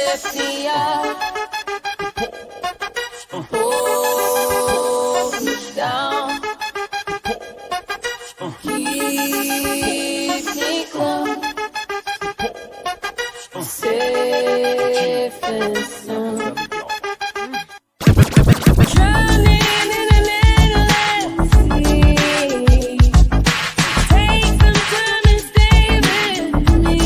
lift me up, hold me down, keep me close, safe and sound. Drowning in an endless sea. Take some time and stay with me.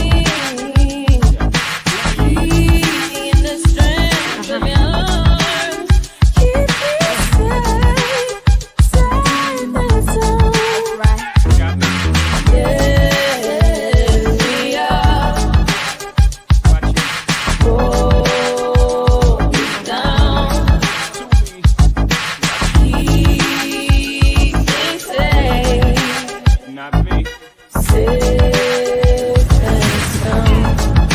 Keep me in the strength of your arms. Keep me safe, safe and sound. Lift me up, hold me down, keep me safe, Not me. safe and sound.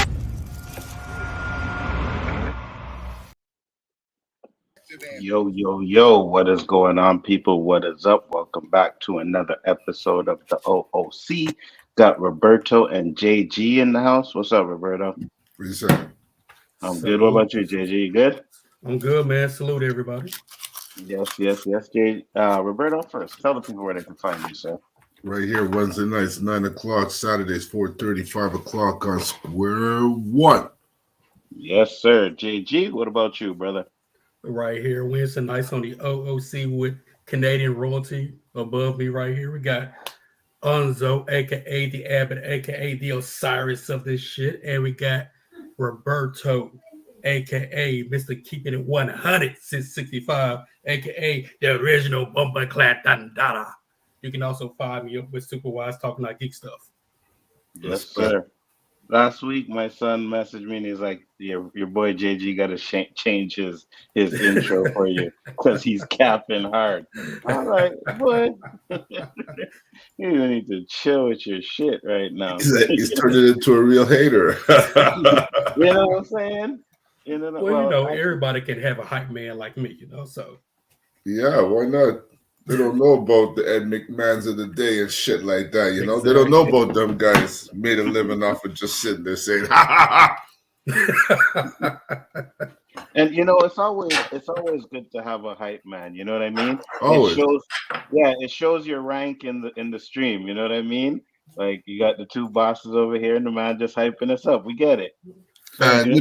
Yo, yo, yo, what is going on, people? What is up? Welcome back to another episode of the O.O.C. Got Roberto and JG in the house. What's up, Roberto? What you say? I'm good. What about you, JG? You good? I'm good, man. Salute everybody. Yes, J. Roberto, first, tell the people where they can find you, sir. Right here, Wednesday nights, 9 o'clock, Saturdays, 4:30, 5 o'clock on Square One. Yes, sir. JG, what about you, brother? Right here, Wednesday nights on the O.O.C. with Canadian royalty above me right here. We got Nzo, aka the Abbott, aka the Osiris of this shit. And we got Roberto, aka Mr. Keeping It 100 since 65, aka the original Bumbleclad Dandara. You can also find me up with Superwise talking like geek stuff. Yes, sir. Last week, my son messaged me and he's like, your boy JG got to change his intro for you because he's capping hard. I'm like, what? You need to chill with your shit right now. He's turned it into a real hater. You know what I'm saying? Well, everybody can have a hype man like me, so. Yeah, why not? They don't know about the Ed McMahons of the day and shit like that, you know? Exactly. They don't know about them guys made a living off of just sitting there saying, ha, ha, ha. And it's always good to have a hype man. You know what I mean? Always. It shows your rank in the stream. You know what I mean? Like you got the two bosses over here, and the man just hyping us up. We get it. And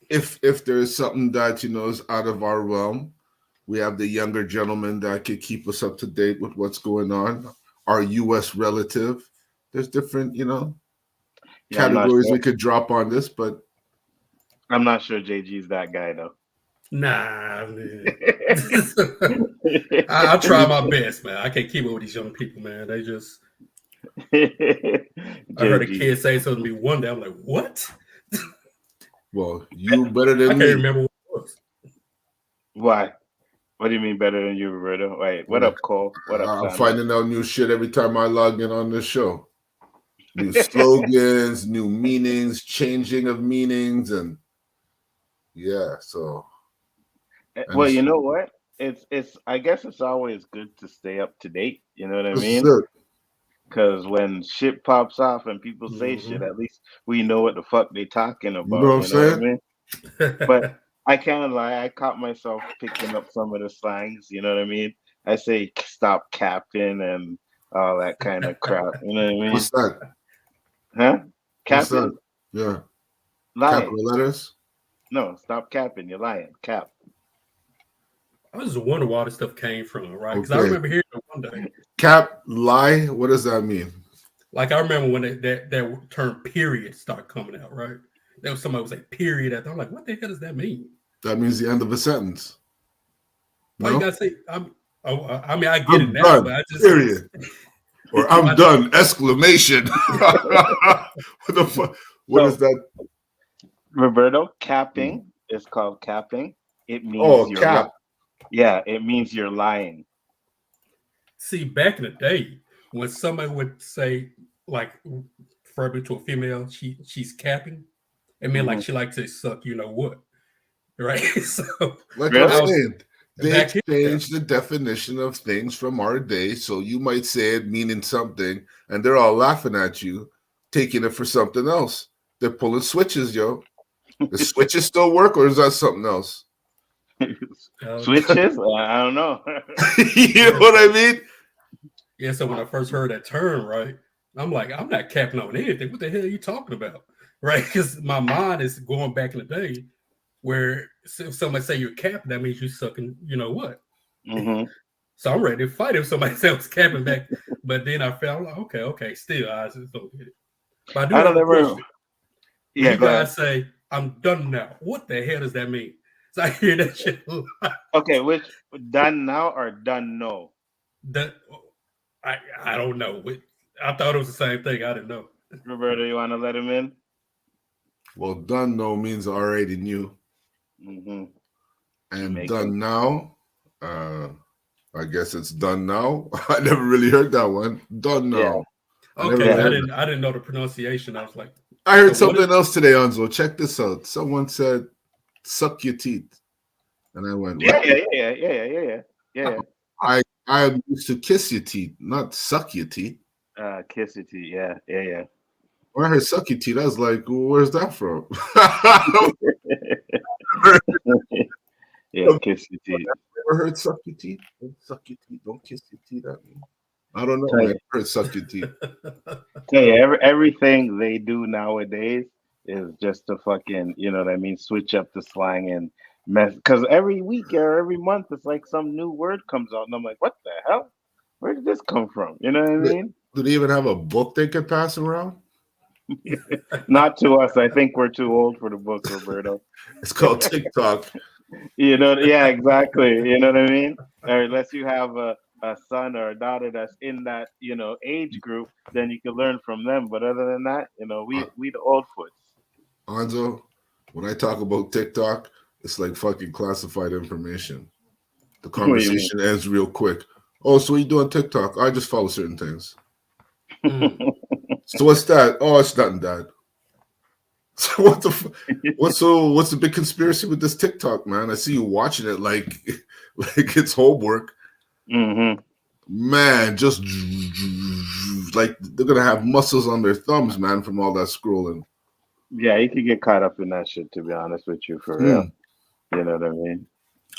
if there's something that is out of our realm, we have the younger gentleman that could keep us up to date with what's going on. Our U.S. relative. There's different, categories we could drop on this, but I'm not sure JG's that guy though. Nah, man. I'll try my best, man. I can't keep up with these young people, man. They just. I heard a kid say something to me one day. I'm like, what? Well, you better than I me. can't remember what it was. Why? What do you mean better than you, Roberto? Wait, what up, Cole? What up, I'm Simon? finding out new shit every time I log in on this show. New slogans, new meanings, changing of meanings, and so. Well, you know what? It's. I guess it's always good to stay up to date. You know what I mean? Because when shit pops off and people say shit, at least we know what the fuck they talking about. You know what I'm saying? I mean? But I can't lie. I caught myself picking up some of the slangs. You know what I mean? I say stop capping and all that kind of crap. You know what I mean? What's that? Huh? What's Capping? that? Yeah. Lying. Capital letters? No, stop capping. You're lying. Cap. I was just wondering where all this stuff came from, right? Because I remember hearing it one day. Cap, lie? What does that mean? Like, I remember when that term period started coming out, right? There was somebody was like, period. I'm like, what the hell does that mean? That means the end of a sentence. Why you gotta say, I get I'm it now, done, but I just. Period. Or I'm done, exclamation. What the fuck? What is that? Roberto, capping is called capping. It means you're cap. Yeah, it means you're lying. See, back in the day, when somebody would say, like, referring to a female, she's capping, it meant like she likes to suck, you know what, right? So, like I was saying, they changed the definition of things from our day, so you might say it meaning something, and they're all laughing at you, taking it for something else. They're pulling switches, yo. The switches still work, or is that something else? Switches? I don't know. You know what I mean? Yeah, so when I first heard that term, right, I'm like, I'm not capping on anything. What the hell are you talking about? Right? Because my mind is going back in the day where if somebody say you're capping, that means you're sucking, you know what? Mm-hmm. So I'm ready to fight if somebody said I was capping back. But then I felt like, okay, still, I just don't get it. But I do I have don't a ever. question. When Yeah, you go ahead. guys say, I'm done now, what the hell does that mean? So I hear that shit a lot. Okay, which done now or done no? That, I don't know. I thought it was the same thing. I didn't know. Roberto, you want to let him in? Well, done no means already knew, Mm-hmm. and Make done now. I guess it's done now. I never really heard that one. Done Yeah. now. I Okay, never I heard didn't know the pronunciation. I was like, I heard so what something is- else today, Anzo. Check this out. Someone said, "Suck your teeth," and I went, Yeah, "What?" yeah. I am used to kiss your teeth, not suck your teeth. Kiss it to you. Yeah. When I heard suck your teeth, I was like, "Where's that from?" Yeah, kiss it to you. Ever heard suck your teeth? Don't suck your teeth. Don't kiss your teeth at me. I don't know. Tell Man. you, I heard suck your teeth. everything they do nowadays is just to fucking, you know what I mean, switch up the slang and mess. Because every week or every month, it's like some new word comes out, and I'm like, what the hell? Where did this come from? You know what I mean? Do they even have a book they could pass around? Not to us. I think we're too old for the book, Roberto. It's called TikTok. You know, yeah, exactly. You know what I mean? Or unless you have a son or a daughter that's in that, you know, age group, then you can learn from them. But other than that, you know, we the old foots. Anzo, when I talk about TikTok, it's like fucking classified information. The What do you mean? conversation ends real quick. Oh, so what you do on TikTok? I just follow certain things. Mm. So what's that? Oh, it's nothing, Dad. So what's the big conspiracy with this TikTok, man? I see you watching it like like it's homework. Mm-hmm. Man, just like they're gonna have muscles on their thumbs, man, from all that scrolling. Yeah, you could get caught up in that shit, to be honest with you, for real. You know what I mean?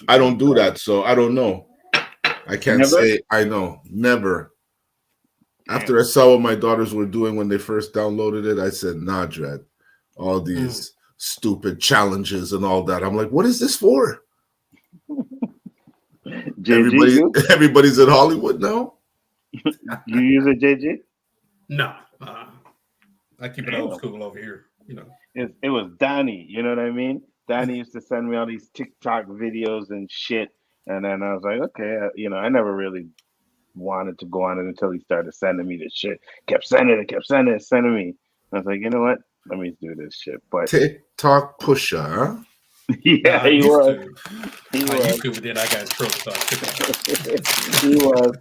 I don't do that, so I don't know. I can't Never? say I know. Never. After I saw what my daughters were doing when they first downloaded it, I said, nah, Dread. All these stupid challenges and all that. I'm like, what is this for? JG, Everybody's in Hollywood now. you use it, JG? No. I keep it old school over here. You know. It was Danny, you know what I mean? Danny used to send me all these TikTok videos and shit. And then I was like, okay, you know, I never really wanted to go on it until he started sending me this shit. Kept sending me. I was like, you know what? Let me do this shit. But TikTok pusher, huh? yeah, I he used was. to. He I was. used to, but then I got in trouble, so I took it off. He was.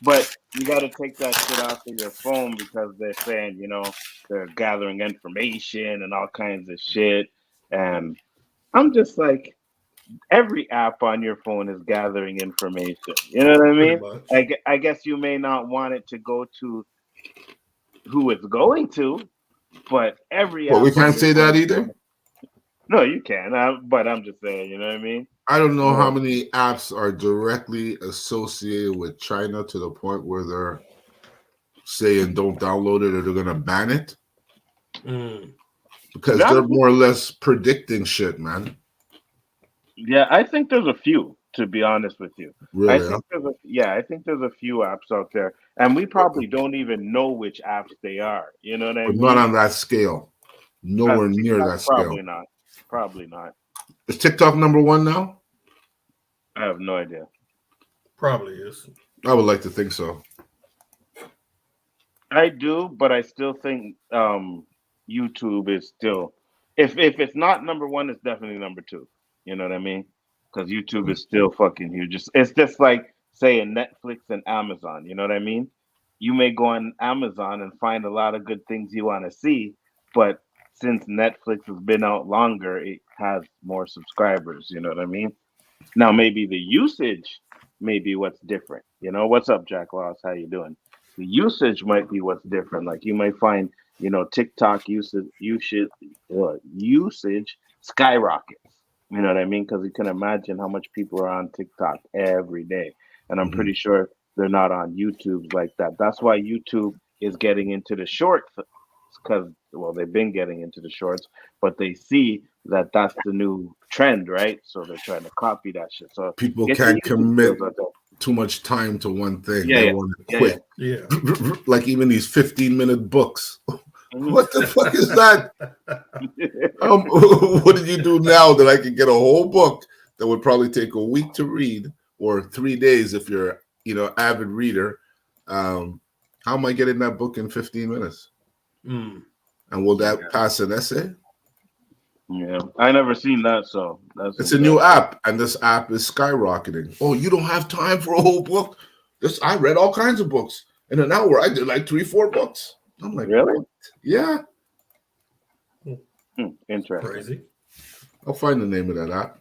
But you got to take that shit off of your phone because they're saying, you know, they're gathering information and all kinds of shit. And I'm just like, every app on your phone is gathering information. You know what I Pretty mean? much. I guess you may not want it to go to who it's going to, but every Well, app we on can't your say phone that is either. going. No, you can. But I'm just saying. You know what I mean? I don't know how Yeah. many apps are directly associated with China to the point where they're saying don't download it or they're gonna ban it because they're more or less predicting shit, man. Yeah, I think there's a few. To be honest with you, I Really, huh? think I think there's a few apps out there, and we probably don't even know which apps they are. You know what I But not mean? on that scale. Nowhere near TikTok, that scale. probably not. Probably not. Is TikTok number one now? I have no idea. Probably is. I would like to think so. I do, but I still think YouTube is still if it's not number one, it's definitely number two. You know what I mean? Because YouTube is still fucking huge. It's just like saying Netflix and Amazon. You know what I mean? You may go on Amazon and find a lot of good things you want to see, but since Netflix has been out longer, it has more subscribers. You know what I mean? Now maybe the usage may be what's different. You know, what's up, Jack Ross? How you doing? The usage might be what's different. Like you might find TikTok usage skyrockets. You know what I mean? Because you can imagine how much people are on TikTok every day, and I'm pretty sure they're not on YouTube like that. That's why YouTube is getting into the shorts, because they've been getting into the shorts, but they see that that's the new trend, right? So they're trying to copy that shit. So People get your can't YouTube commit skills out there. too much time to one thing. Yeah, They yeah, want it yeah, quick. Yeah. Like even these 15-minute books. Mhm. What the fuck is that? What did you do now that I could get a whole book that would probably take a week to read or 3 days if you're, avid reader? How am I getting that book in 15 minutes? Mm. And will that pass an essay? Yeah, I never seen that, so It's a new app, and this app is skyrocketing. Oh, you don't have time for a whole book? I read all kinds of books in an hour. I did like 3-4 books. I'm like, Really? what? Yeah. Interesting. Crazy. I'll find the name of that app.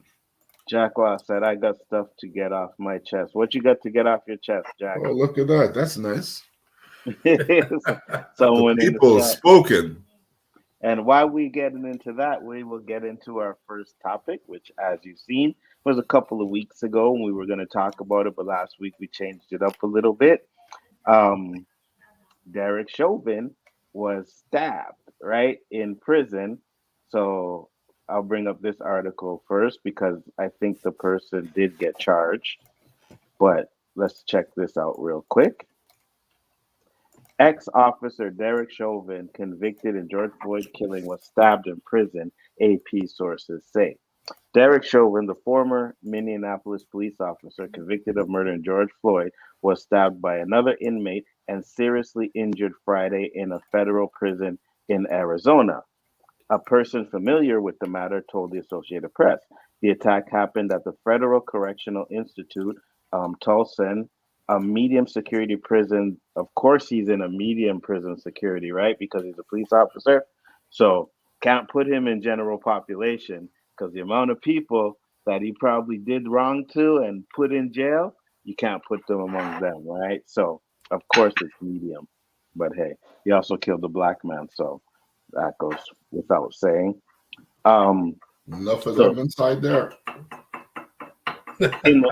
Jack Law said, "I got stuff to get off my chest." What you got to get off your chest, Jack? Oh, look at that. That's nice. Someone The in people the chat. spoken. And while we getting into that, we will get into our first topic, which, as you've seen, was a couple of weeks ago, and we were going to talk about it, but last week we changed it up a little bit. Derek Chauvin was stabbed, right, in prison. So I'll bring up this article first because I think the person did get charged. But let's check this out real quick. Ex-officer Derek Chauvin, convicted in George Floyd killing, was stabbed in prison, AP sources say. Derek Chauvin, the former Minneapolis police officer convicted of murdering George Floyd, was stabbed by another inmate and seriously injured Friday in a federal prison in Arizona. A person familiar with the matter told the Associated Press. The attack happened at the Federal Correctional Institute, Tulsa, a medium security prison. Of course, he's in a medium prison security, right? Because he's a police officer. So can't put him in general population because the amount of people that he probably did wrong to and put in jail, you can't put them among them, right? So of course it's medium. But hey, he also killed a black man, so that goes without saying. Enough of So them inside there. in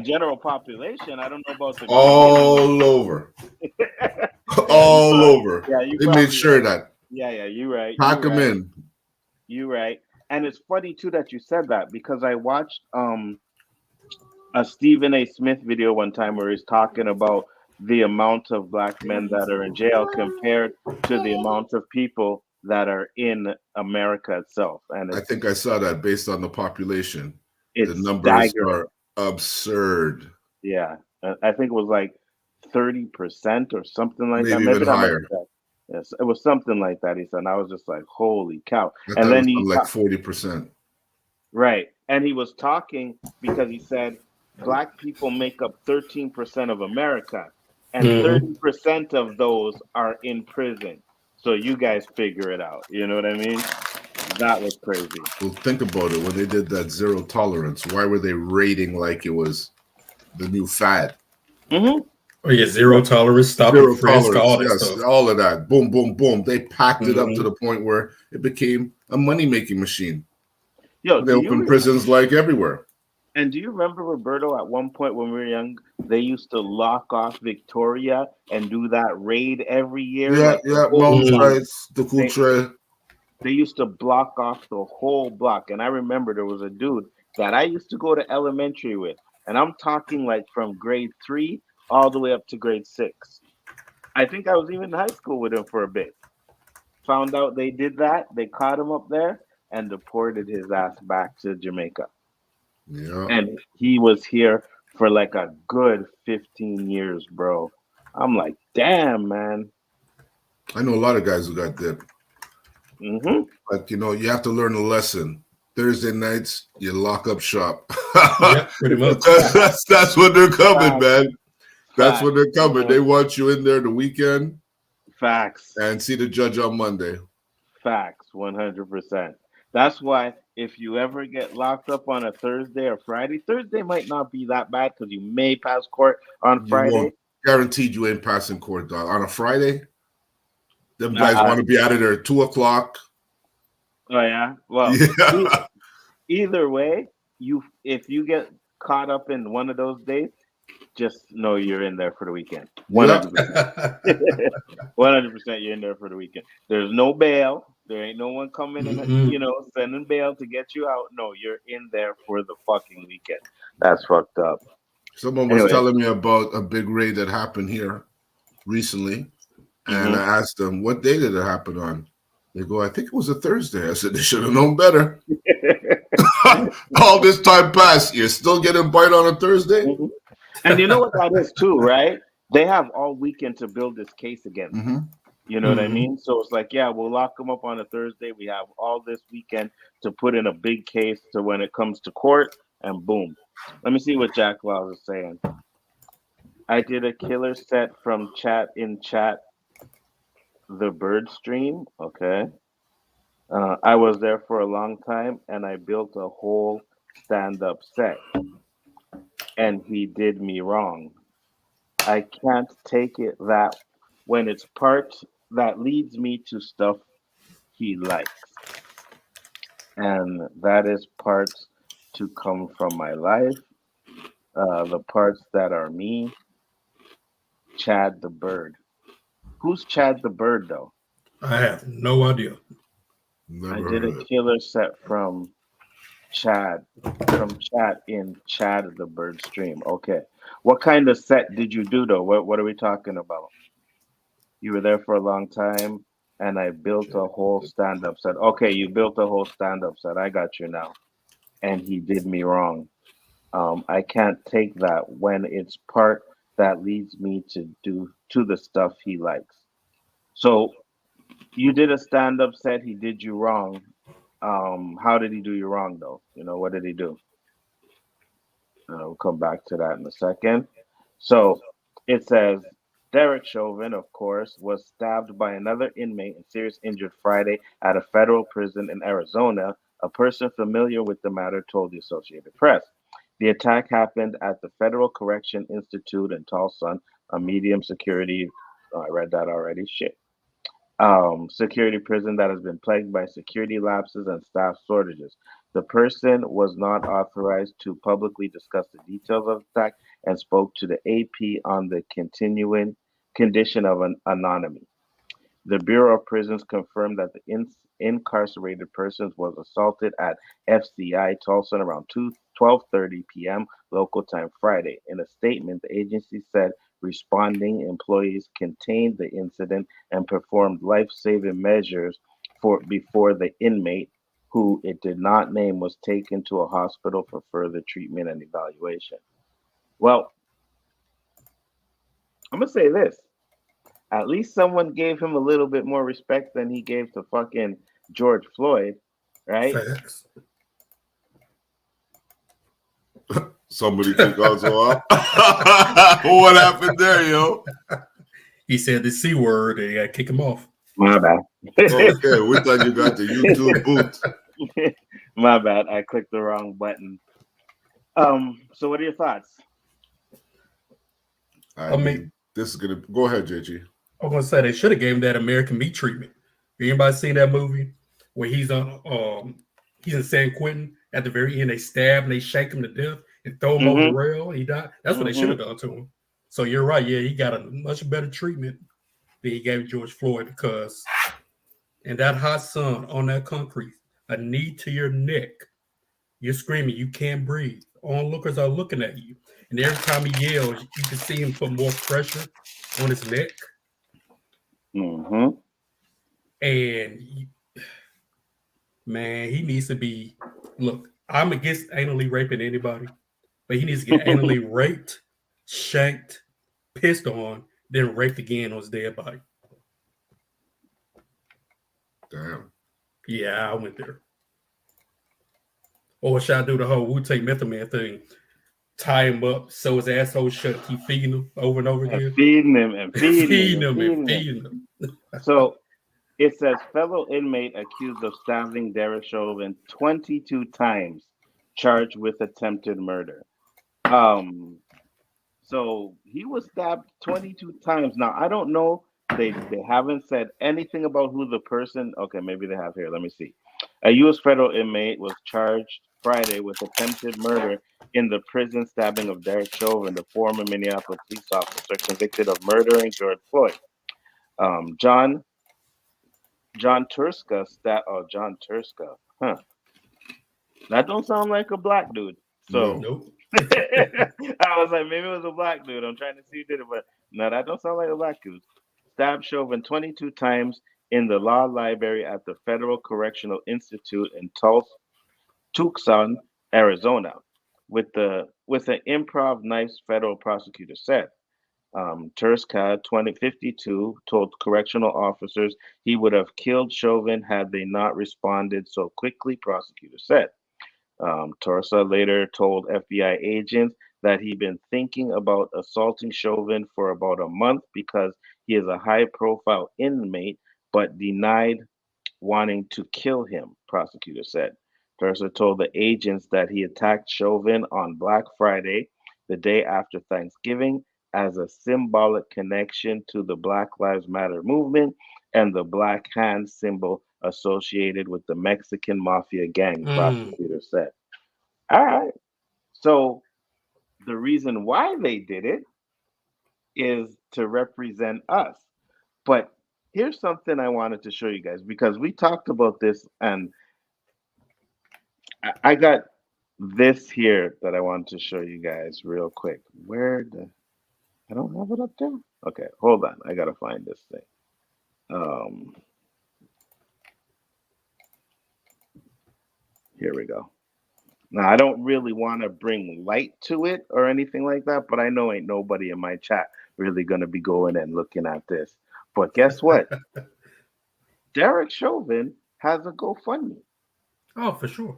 general population, I don't know about the All over. All over. Yeah, you They probably made sure right. that. Yeah, you're right. Pack them in. You're right. And it's funny too that you said that because I watched a Stephen A. Smith video one time where he's talking about the amount of black men that are in jail compared to the amount of people that are in America itself. And I think I saw that based on the population. The it's numbers staggering. are absurd. Yeah, I think it was like 30% or something like that. Maybe even not much higher. of that. Yes, it was something like that. He said, and I was just like, "Holy cow!" I And thought then it he was like 40%. right, and he was talking because he said black people make up 13% of America, and 30% of those are in prison. So you guys figure it out. You know what I mean? That was crazy. Well, think about it. When they did that zero tolerance, why were they rating like it was the new fad? Mm-hmm. Oh yeah, zero tolerance, stop Zero and frisk, tolerance, all that yes, stuff. all of that. Boom, boom, boom. They packed it up to the point where it became a money-making machine. Yo, They opened prisons like everywhere. And do you remember, Roberto, at one point when we were young, they used to lock off Victoria and do that raid every year? Yeah, like yeah, Mount Sites, the Coutre. They used to block off the whole block. And I remember there was a dude that I used to go to elementary with. And I'm talking like from grade 3 all the way up to grade 6. I think I was even in high school with him for a bit. Found out they did that. They caught him up there and deported his ass back to Jamaica. Yeah. And he was here for like a good 15 years, bro. I'm like, damn, man. I know a lot of guys who got dipped. Mm-hmm. But, you have to learn a lesson. Thursday nights, you lock up shop. Yeah, pretty much. That's when they're coming, man. That's Facts. when they're coming. They want you in there the weekend. Facts. And see the judge on Monday. Facts, 100%. That's why if you ever get locked up on a Thursday or Friday, Thursday might not be that bad because you may pass court on Friday. Guaranteed you ain't passing court, dog. On a Friday, Them guys want to be out of there at 2:00. Oh yeah. Well, Yeah. either way, if you get caught up in one of those days, just know you're in there for the weekend. Yeah. 100%. 100% you're in there for the weekend. There's no bail. There ain't no one coming and sending bail to get you out. No, you're in there for the fucking weekend. That's fucked up. Someone was Anyway. telling me about a big raid that happened here recently, and I asked them, what day did it happen on? They go, I think it was a Thursday. I said, they should have known better. All this time passed. You're still getting bite on a Thursday? And you know what that is too, right? They have all weekend to build this case against them. You know what I mean? So it's like, yeah, we'll lock them up on a Thursday. We have all this weekend to put in a big case to when it comes to court, and boom. Let me see what Jack Laws is saying. I did a killer set from chat, the bird stream. Okay. I was there for a long time, and I built a whole stand-up set. And he did me wrong. I can't take it that when it's part that leads me to stuff he likes. And that is parts to come from my life. The parts that are me. Chad the Bird. Who's Chad the Bird, though? I have no idea. I did a killer set from Chad in Chad the Bird stream. Okay. What kind of set did you do, though? What are we talking about? You were there for a long time, and I built a whole stand-up set. Okay, you built a whole stand-up set. I got you now. And he did me wrong. I can't take that when it's part that leads me to the stuff he likes. So you did a stand-up set. He did you wrong. How did he do you wrong, though? What did he do? We'll come back to that in a second. So it says Derek Chauvin, of course, was stabbed by another inmate and seriously injured Friday at a federal prison in Arizona. A person familiar with the matter told the Associated Press. The attack happened at the Federal Correction Institute in Tulsa, a medium security. Oh, I read that already. Shit. Security prison that has been plagued by security lapses and staff shortages. The person was not authorized to publicly discuss the details of the attack and spoke to the AP on the continuing condition of an anonymity. The Bureau of Prisons confirmed that the incarcerated person was assaulted at FCI Tulsa around 12:30 p.m. local time Friday. In a statement, the agency said responding employees contained the incident and performed life-saving measures before the inmate, who it did not name, was taken to a hospital for further treatment and evaluation. Well, I'm going to say this. At least someone gave him a little bit more respect than he gave to fucking George Floyd, right? Facts. Somebody took also up. What happened there, yo? He said the C word and you gotta kick him off. My bad. Okay, we thought you got the YouTube boot. My bad. I clicked the wrong button. So what are your thoughts? I mean, this is gonna go ahead, JG. I was gonna say they should have gave him that American Meat treatment. Anybody seen that movie where he's in San Quentin at the very end? They stab and they shake him to death and throw him over the rail. And he died. That's what they should have done to him. So you're right. Yeah, he got a much better treatment than he gave George Floyd, because in that hot sun on that concrete, a knee to your neck, you're screaming, you can't breathe. Onlookers are looking at you. And every time he yells, you can see him put more pressure on his neck. And man, he needs to be. Look, I'm against anally raping anybody, but he needs to get anally raped, shanked, pissed on, then raped again on his dead body. Damn. Yeah, I went there. Or should I do the whole Wu-Tang Method Man thing? Tie him up, sew his asshole shut, keep feeding him over and over again. Feeding him. So it says fellow inmate accused of stabbing Derek Chauvin 22 times, charged with attempted murder. So he was stabbed 22 times. Now I don't know They haven't said anything about who the person. Okay, maybe they have here. Let me see. A U.S. federal inmate was charged Friday with attempted murder in the prison stabbing of Derek Chauvin, the former Minneapolis police officer convicted of murdering George Floyd. John Turska John Turska. Huh. That don't sound like a black dude. So No. Nope. I was like, maybe it was a black dude. I'm trying to see who did it, but no, that don't sound like a black dude. Stabbed Chauvin 22 times in the law library at the Federal Correctional Institute in Tucson, Arizona, with an improv knife. Federal prosecutor said. Turska, 2052, told correctional officers he would have killed Chauvin had they not responded so quickly. Prosecutor said. Torsa later told FBI agents that he'd been thinking about assaulting Chauvin for about a month because he is a high profile inmate, but denied wanting to kill him, prosecutor said. Torsa told the agents that he attacked Chauvin on Black Friday, the day after Thanksgiving, as a symbolic connection to the Black Lives Matter movement and the black hand symbol associated with the Mexican mafia gang, Mm. prosecutor said. All right. So the reason why they did it is to represent us. But here's something I wanted to show you guys because we talked about this and I got this here that I want to show you guys real quick. I don't have it up there? Okay, hold on. I gotta find this thing. Um Here we go. Now I don't really want to bring light to it or anything like that, but I know ain't nobody in my chat really gonna be going and looking at this. But guess what? Derek Chauvin has a GoFundMe, Oh, for sure.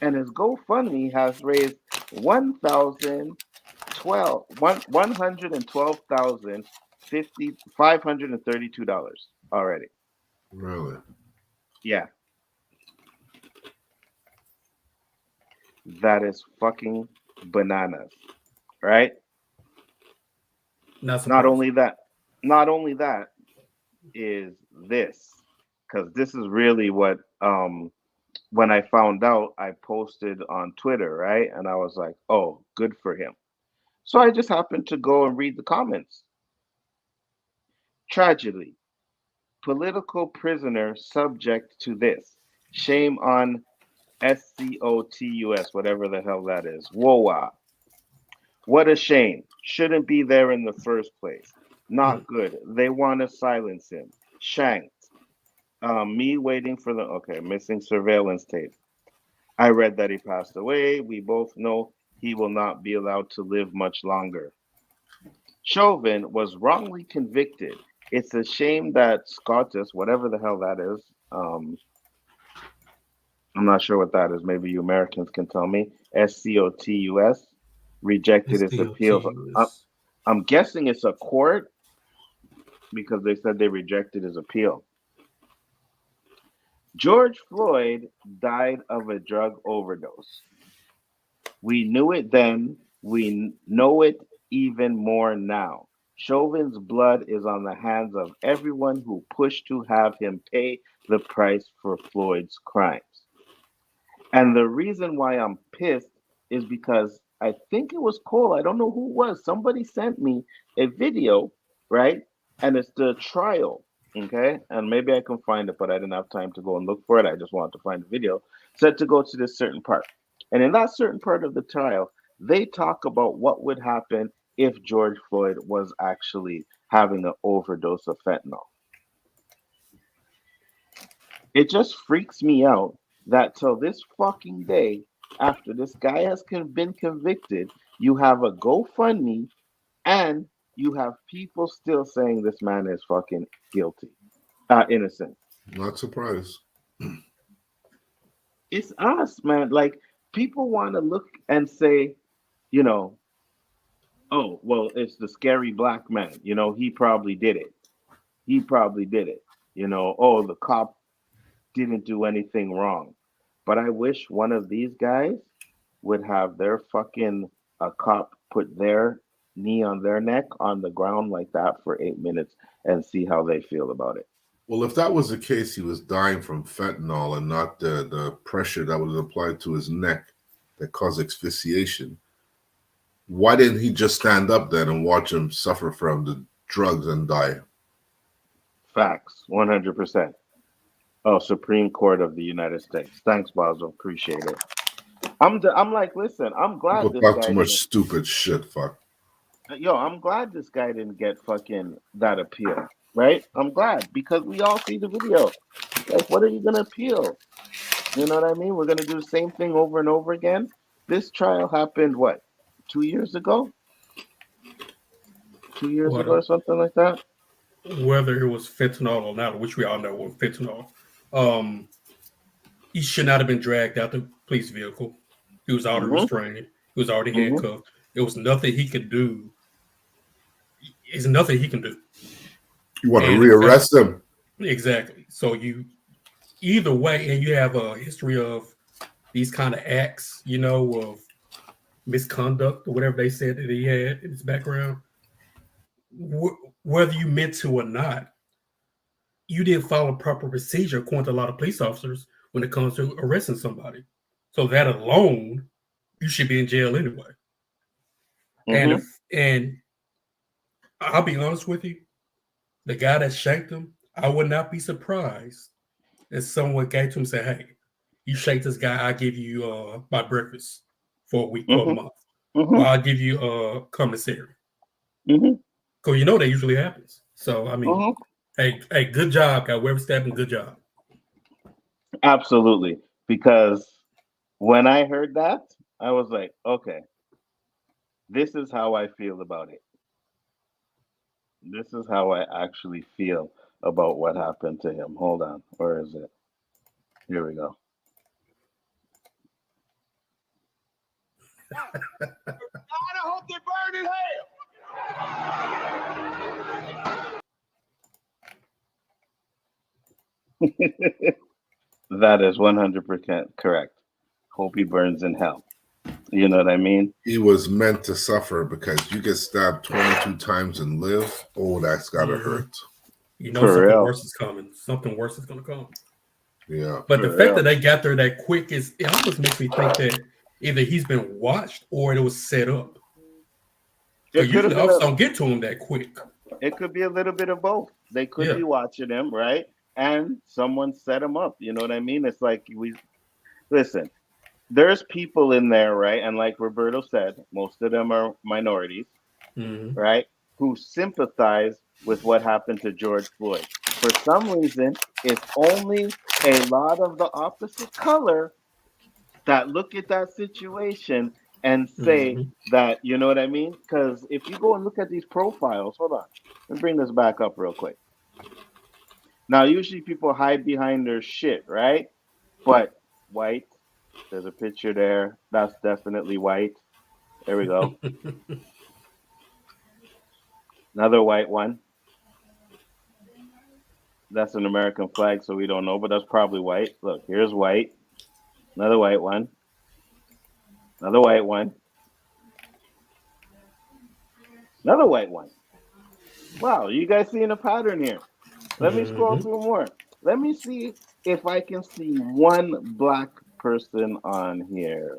and his GoFundMe has raised 1,532 dollars already. Really? Yeah, that is fucking bananas, right? Not Not surprised. only that, not only that is this, because this is really what when I found out, I posted on Twitter, right? And I was like, oh, good for him. So I just happened to go and read the comments. Tragedy, political prisoner subject to this. Shame on SCOTUS, whatever the hell that is. Whoa, what a shame. Shouldn't be there in the first place. Mm. Not good. They want to silence him. Shanked. Me waiting for the okay, missing surveillance tape. I read that he passed away. We both know he will not be allowed to live much longer. Chauvin was wrongly convicted. It's a shame that Scottus, whatever the hell that is, I'm not sure what that is. Maybe you Americans can tell me. SCOTUS rejected It's his still appeal. TUS. I'm guessing it's a court because they said they rejected his appeal. George Floyd died of a drug overdose. We knew it then. We know it even more now. Chauvin's blood is on the hands of everyone who pushed to have him pay the price for Floyd's crimes. And the reason why I'm pissed is because I think it was Cole. I don't know who it was. Somebody sent me a video, right? And it's the trial. Okay. And maybe I can find it, but I didn't have time to go and look for it. I just wanted to find the video. Said to go to this certain part. And in that certain part of the trial, they talk about what would happen if George Floyd was actually having an overdose of fentanyl. It just freaks me out that till this fucking day, after this guy has been convicted, you have a GoFundMe and you have people still saying this man is fucking guilty, innocent. Not surprised. It's us, man. Like people want to look and say, you know, oh, well, it's the scary black man. You know, he probably did it. He probably did it. You know, oh, the cop didn't do anything wrong. But I wish one of these guys would have their fucking a cop put their knee on their neck on the ground like that for 8 minutes and see how they feel about it. Well, if that was the case, he was dying from fentanyl and not the pressure that was applied to his neck that caused asphyxiation. Why didn't he just stand up then and watch him suffer from the drugs and die? Facts, 100%. Oh, Supreme Court of the United States. Thanks, Basil. Appreciate it. I'm like, listen, I'm glad People this talk guy too much didn't. stupid shit, fuck. Yo, I'm glad this guy didn't get fucking that appeal, right? I'm glad because we all see the video. Like, what are you gonna appeal? You know what I mean? We're gonna do the same thing over and over again. This trial happened what, 2 years ago? 2 years ago or something like that. Whether it was fentanyl or not, which we all know was fentanyl, he should not have been dragged out the police vehicle. He was already Mm-hmm. restrained. He was already Mm-hmm. handcuffed. There was nothing he could do. There's nothing he can do. You want to And rearrest him? Exactly. So you either way, and you have a history of these kind of acts, you know, of misconduct or whatever they said that he had in his background. Whether you meant to or not, you didn't follow proper procedure according to a lot of police officers when it comes to arresting somebody. So that alone, you should be in jail anyway. Mm-hmm. And I'll be honest with you, the guy that shanked him, I would not be surprised if someone came to him and said, "Hey, you shake this guy, I'll give you my breakfast for a week or a month. Mm-hmm. Or I'll give you commissary." Mm-hmm. Because you know that usually happens. So I mean, Mm-hmm. hey, good job, guy. Whoever stabbed him, good job. Absolutely. Because when I heard that, I was like, okay, this is how I feel about it. This is how I actually feel about what happened to him. Hold on. Where is it? Here we go. I hope they burn in hell. That is 100% correct. Hope he burns in hell. You know what I mean? He was meant to suffer because you get stabbed 22 times and live. Oh, that's gotta hurt. You know, For something real. worse is coming. Something worse is going to come. Yeah. But the For fact real. that they got there that quick it almost makes me think that either he's been watched or it was set up. It Because could have usually been officers a, don't get to him that quick. it could be a little bit of both. They could Yeah. be watching him, right? And someone set him up. You know what I mean? It's like listen, there's people in there, right? And like Roberto said, most of them are minorities, Mm-hmm. right? Who sympathize with what happened to George Floyd. For some reason, it's only a lot of the opposite color that look at that situation and say Mm-hmm. that, you know what I mean? Because if you go and look at these profiles, hold on, let me bring this back up real quick. Now, usually people hide behind their shit, right? But white, there's a picture there. That's definitely white. There we go. Another white one. That's an American flag, so we don't know, but that's probably white. Look, here's white. Another white one. Another white one. Another white one. Wow, you guys seeing a pattern here? Let me scroll Mm-hmm. through more. Let me see if I can see one black person on here.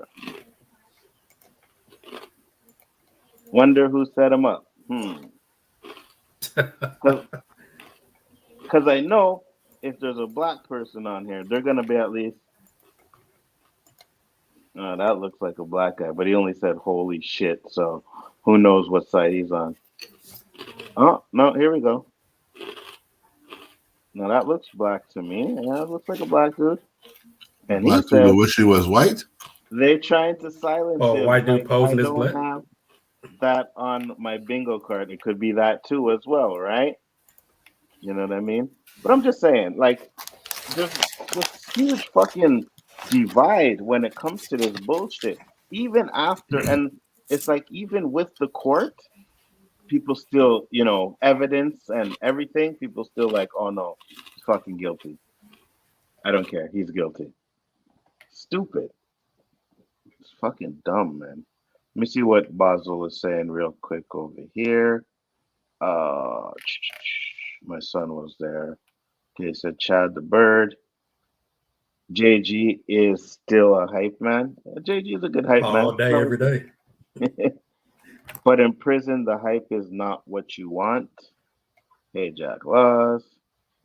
Wonder who set him up. Because I know if there's a black person on here, they're going to be at least. Oh, that looks like a black guy, but he only said holy shit, so who knows what side he's on. Oh, no, here we go. Now that looks black to me. Yeah, it looks like a black dude. And Black he said people wish he was white. they're trying to silence him. White dude Like, posing I as don't black. have that on my bingo card. It could be that too as well, right? You know what I mean? But I'm just saying, like, there's this huge fucking divide when it comes to this bullshit. Even after, and it's like even with the court, people still, you know, evidence and everything, people still like, oh no, he's fucking guilty. I don't care. He's guilty. Stupid. It's fucking dumb, man. Let me see what Basil is saying real quick over here. Uh, my son was there. Okay, so Chad the Bird. JG is still a hype man. JG is a good hype All man. day, every day. But in prison, the hype is not what you want. Hey, Jack Laws.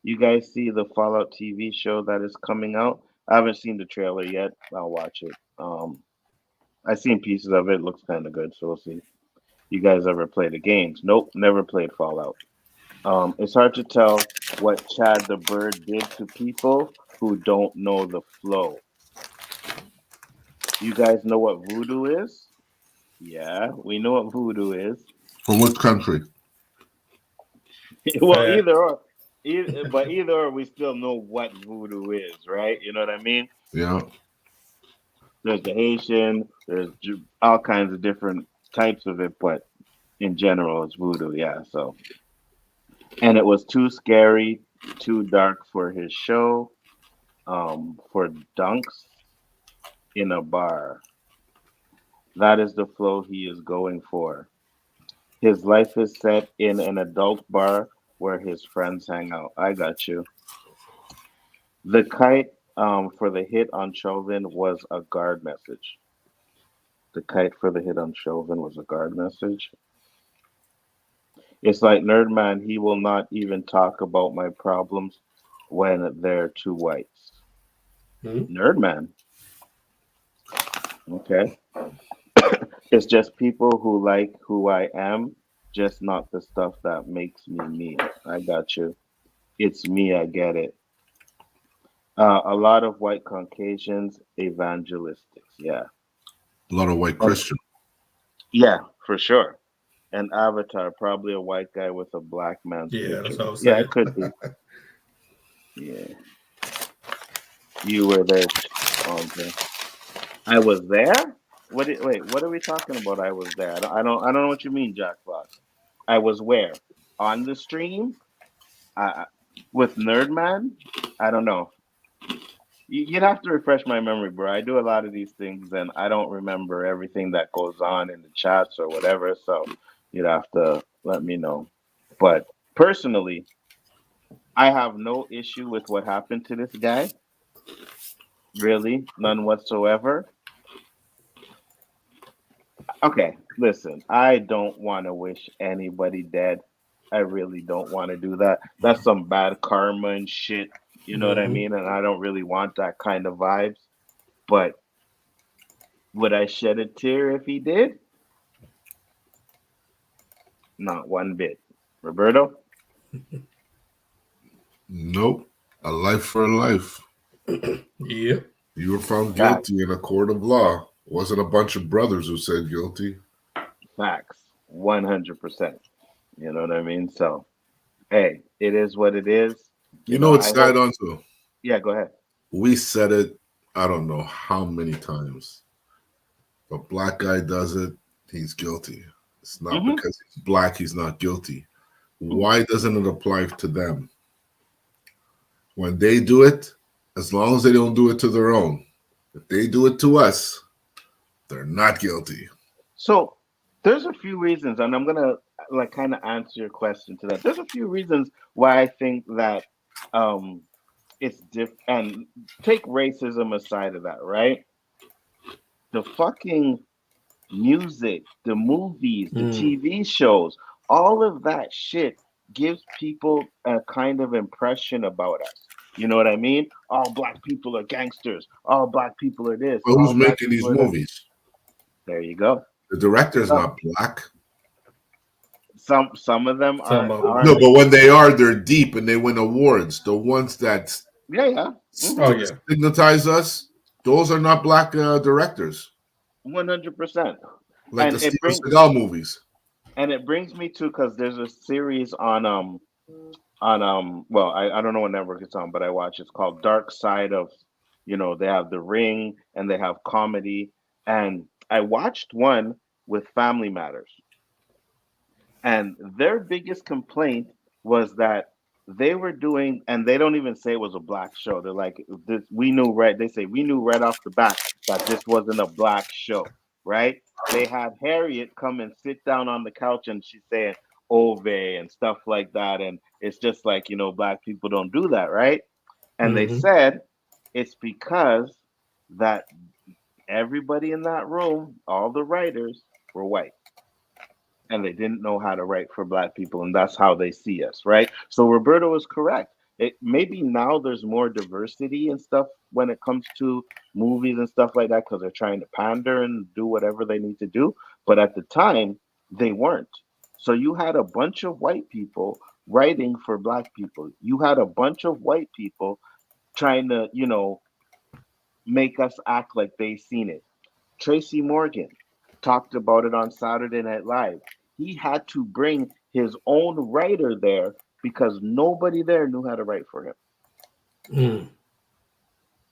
You guys see the Fallout TV show that is coming out? I haven't seen the trailer yet. I'll watch it. I seen pieces of it. Looks kind of good, so we'll see. You guys ever play the games? Nope, never played Fallout. It's hard to tell what Chad the Bird did to people who don't know the flow. You guys know what voodoo is? Yeah, we know what voodoo is. From what country? Well, Fact. but either or, we still know what voodoo is, right? You know what I mean? Yeah. There's the Haitian, all kinds of different types of it, but in general, it's voodoo. Yeah. So, and it was too scary, too dark for his show. For dunks in a bar, that is the flow he is going for. His life is set in an adult bar where his friends hang out. I got you. The kite for the hit on Chauvin was a guard message. The kite for the hit on Chauvin was a guard message. It's like Nerdman, he will not even talk about my problems when they're two whites. Hmm? Nerdman, okay. It's just people who like who I am, just not the stuff that makes me me. I got you. It's me, I get it. A lot of white Caucasians, evangelistics. Yeah. A lot of white And Christian. yeah, for sure. And Avatar, probably a white guy with a black man's Yeah, that's picture. what I was Yeah, saying. it could be. Yeah. You were there. Okay. I was there? Wait, what are we talking about? I was there. I don't know what you mean, Jack Frost. I was where? On the stream? I, with Nerdman? I don't know. You'd have to refresh my memory, bro. I do a lot of these things and I don't remember everything that goes on in the chats or whatever. So you'd have to let me know. But personally, I have no issue with what happened to this guy. Really, none whatsoever. Okay, listen, I don't want to wish anybody dead. I really don't want to do that. That's some bad karma and shit. You know what I Hmm. mean? And I don't really want that kind of vibes. But would I shed a tear if he did? Not one bit. Roberto? Nope. A life for a life. Yep. You were found Facts. guilty in a court of law. Wasn't a bunch of brothers who said guilty. Facts. 100%. You know what I mean? So, hey, it is what it is. You know what's I sad hope. on to? Yeah, go ahead. We said it, I don't know how many times. If a black guy does it, he's guilty. It's not Hmm. because he's black, he's not guilty. Hmm. Why doesn't it apply to them? When they do it, as long as they don't do it to their own, if they do it to us, they're not guilty. So, there's a few reasons, and I'm gonna like kind of answer your question to that. There's a few reasons why I think that um it's different. And take racism aside of that, right? The fucking music, the movies, the Mm. TV shows, all of that shit gives people a kind of impression about us. You know what I mean? All black people are gangsters. All black people are this. But who's All black making people these are that. movies? There you go. The director's So, not black. some of them Some are of them. are No, but when they are, they're deep and they win awards. The ones that yeah, yeah. Oh Hmm. yeah. stigmatize us, those are not black directors, 100%. like the And it Steven brings Seagal movies. me to because there's a series on well, I don't know what network it's on, but I watch it's called Dark Side of, they have The Ring and they have comedy. And I watched one with Family Matters. And their biggest complaint was that they were doing, and they don't even say it was a black show. They're like, this, we knew right. They say we knew right off the bat that this wasn't a black show. right? They had Harriet come and sit down on the couch and she's saying Ove and stuff like that. And it's just like, black people don't do that, right? And they Mm-hmm. said it's because that everybody in that room, all the writers, were white and they didn't know how to write for black people, and that's how they see us, right? So Roberto is correct. It maybe now there's more diversity and stuff when it comes to movies and stuff like that because they're trying to pander and do whatever they need to do. But at the time, they weren't. So you had a bunch of white people writing for black people. You had a bunch of white people trying to, make us act like they seen it. Tracy Morgan talked about it on Saturday Night Live. He had to bring his own writer there because nobody there knew how to write for him. Mm.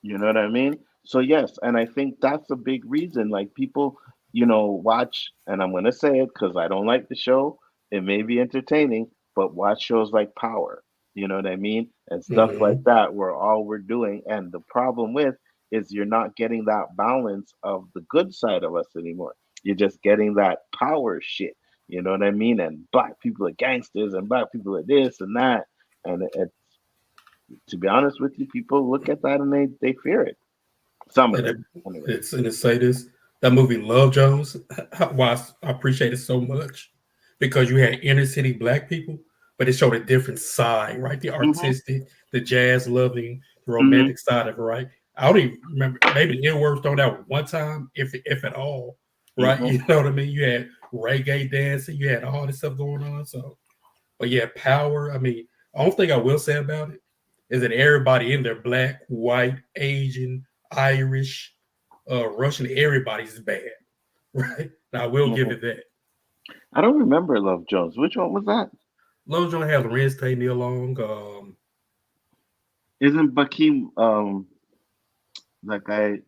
You know what I mean? So yes, and I think that's a big reason. Like people, watch, and I'm gonna say it because I don't like the show. It may be entertaining, but watch shows like Power. You know what I mean? And stuff like Mm-hmm. that, where all we're doing, and the problem with is you're not getting that balance of the good side of us anymore. You're just getting that power shit. You know what I mean? And black people are gangsters, and black people are this and that. And to be honest with you, people look at that and they fear it. Some of And them, anyway. to say this, that movie Love Jones, why I appreciate it so much because you had inner city black people, but it showed a different side, right? The Hmm. artistic, the jazz loving, the Hmm. romantic side of it, right? I don't even remember. Maybe the N words thrown out one time, if at all, right? Hmm. You know what I mean? You had reggae dancing, you had all this stuff going on. So, but yeah, Power. I mean, the only thing I will say about it is that everybody in there, black, white, Asian, Irish, Russian, everybody's bad, right? Now I will give Hmm. it that. I don't remember Love Jones. Which one was that? Love Jones had Lorenz Tate, Neil Long. Isn't Bakim that guy?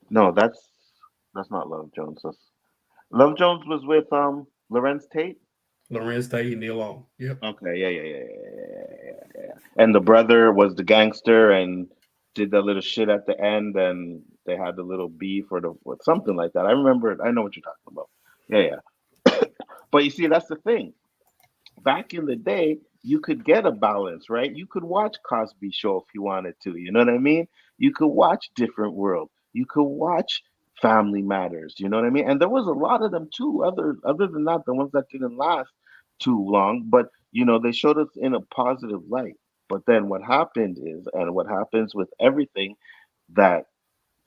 No, that's not Love Jones. Love Jones was with Lorenz Tate. Lorenz Tate, Neil Long. Yep. Okay, yeah, yeah, yeah, yeah, yeah, yeah, yeah, yeah. And the brother was the gangster and did that little shit at the end, and they had the little beef or something like that. I remember it. I know what you're talking about. Yeah, yeah. But you see, that's the thing. Back in the day, you could get a balance, right? You could watch Cosby Show if you wanted to. You know what I mean? You could watch Different World. You could watch Family Matters. You know what I mean? And there was a lot of them too. Other than that, the ones that didn't last too long, but they showed us in a positive light. But then what happened is, and what happens with everything that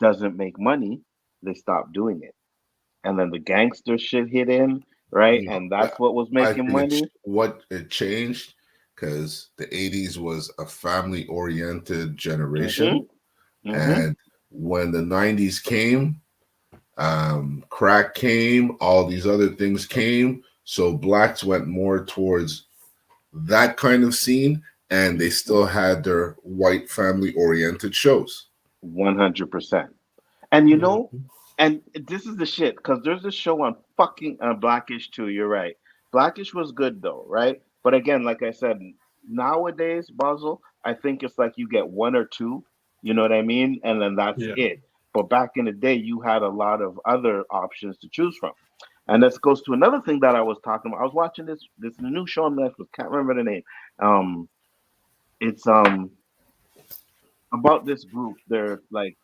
doesn't make money, they stop doing it. And then the gangster shit hit in, right? No, And that's what was I making think it's money. what it changed because the 80s was a family oriented generation. Mhm. Mhm. And when the 90s came, crack came, all these other things came. So blacks went more towards that kind of scene, and they still had their white family oriented shows. 100%. And Mm-hmm. and this is the shit because there's a show on fucking Blackish too. You're right. Blackish was good though, right? But again, like I said, nowadays, Basel, I think it's like you get one or two. You know what I mean? And then that's Yeah. it. But back in the day, you had a lot of other options to choose from. And this goes to another thing that I was talking about. I was watching this new show on Netflix. Can't remember the name. Um, it's about this group. They're like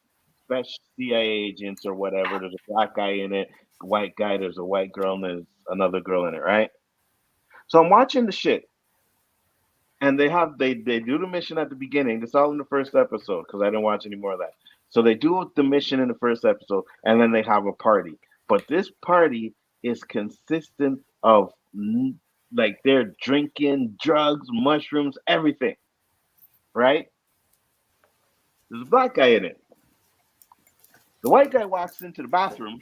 special CIA agents or whatever. There's a black guy in it, a white guy. There's a white girl, and there's another girl in it, right? So I'm watching the shit, and they do the mission at the beginning. It's all in the first episode because I didn't watch any more of that. So they do the mission in the first episode, and then they have a party. But this party is consistent of like they're drinking drugs, mushrooms, everything, right? There's a black guy in it. The white guy walks into the bathroom,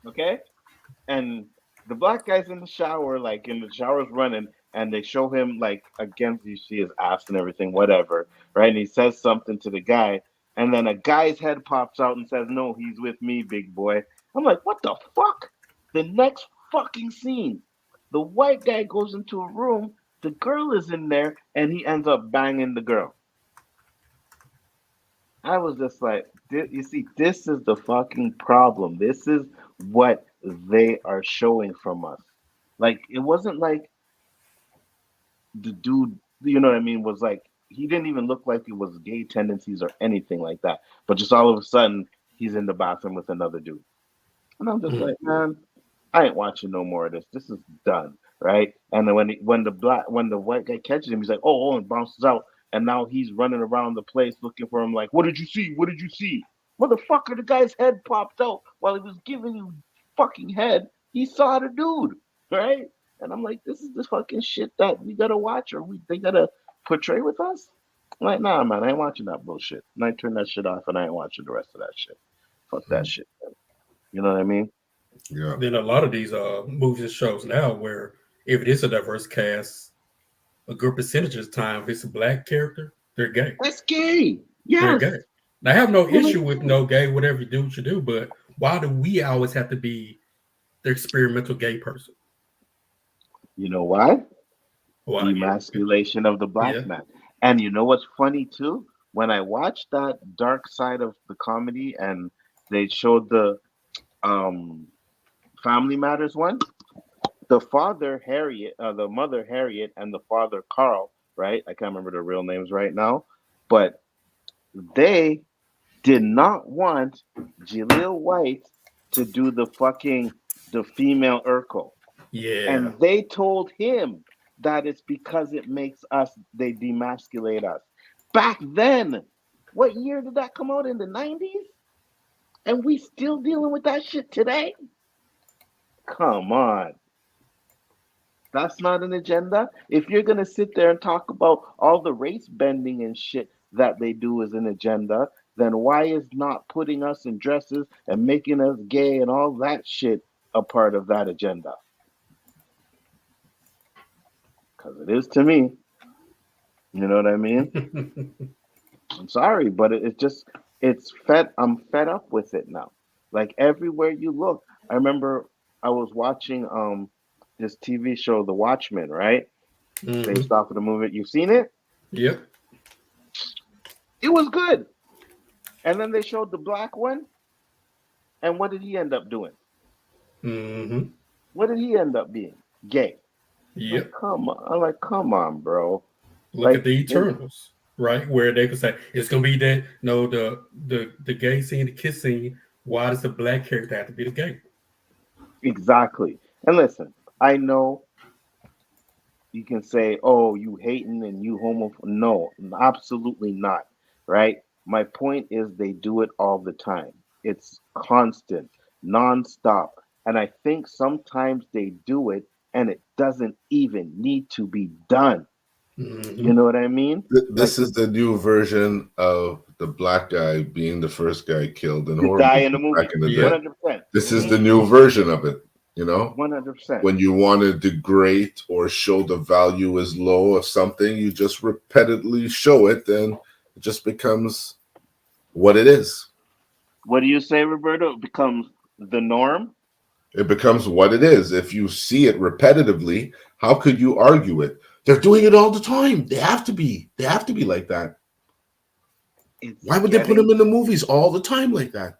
okay, and the black guy's in the shower, like in the shower's running, and they show him like against you see his ass and everything, whatever, right? And he says something to the guy, and then a guy's head pops out and says, "No, he's with me, big boy." I'm like, what the fuck? The next fucking scene, the white guy goes into a room, the girl is in there, and he ends up banging the girl. I was just like, you see, this is the fucking problem. This is what they are showing from us. Like, it wasn't like the dude, you know what I mean, was like, he didn't even look like it was gay tendencies or anything like that. But just all of a sudden, he's in the bathroom with another dude. And I'm just Mm. like, man, I ain't watching no more of this. This is done, right? And then when the white guy catches him, he's like, oh, and bounces out, and now he's running around the place looking for him. Like, what did you see? What did you see? Motherfucker, the guy's head popped out while he was giving you fucking head. He saw the dude, right? And I'm like, this is the fucking shit that we gotta watch, or they gotta portray with us. I'm like, nah, man, I ain't watching that bullshit. And I turn that shit off, and I ain't watching the rest of that shit. Fuck that shit. Man. You know what I mean? Yeah. Then a lot of these movies and shows now, where if it is a diverse cast, a good percentage of the time, if it's a black character, they're gay. That's gay. They're Yes. gay. Now, I have no Oh my issue with God. no gay, whatever you do, what you do, but why do we always have to be the experimental gay person? You know why? Why? Demasculation of the Yeah. black man. And you know what's funny too? When I watched that dark side of the comedy and they showed the um Family Matters one, the father Harriet, the mother Harriet, and the father Carl, right? I can't remember their real names right now, but they did not want Jaleel White to do the female Urkel. Yeah. And they told him that it's because it makes us, they demasculate us. Back then, what year did that come out? In the 90s? And we still dealing with that shit today? Come on. That's not an agenda. If you're going to sit there and talk about all the race bending and shit that they do as an agenda, then why is not putting us in dresses and making us gay and all that shit a part of that agenda? Because it is to me. You know what I mean? I'm sorry, but it's just I'm fed up with it now. Like everywhere you look. I remember I was watching this TV show, The Watchmen, right? Based off of the movie. You've seen it? Yep. It was good. And then they showed the black one, and what did he end up doing? Mm-hmm. What did he end up being? Gay. Like, Yep. come on. I'm like, come on, bro. Look at Like, the Eternals, right? Where they could say it's gonna be that no, the gay scene, the kiss scene. Why does the black character have to be the gay? exactly. And listen, I know you can say, "Oh, you hating and you homophobic." No, absolutely not. Right? My point is, they do it all the time. It's constant, nonstop, and I think sometimes they do it, and it doesn't even need to be done. You Mm-hmm. know what I mean? Like This is the new version of the black guy being the first guy killed in the horror guy movies in the back movie, in the Yeah. day. 100%. This is the new version of it, you know? 100%. When you want to degrade or show the value is low of something, you just repeatedly show it, and it just becomes what it is. What do you say, Roberto? It becomes the norm. It becomes what it is. If you see it repetitively, how could you argue it? They're doing it all the time. They have to be. They have to be like that. It's Why would they put getting them in the movies all the time like that?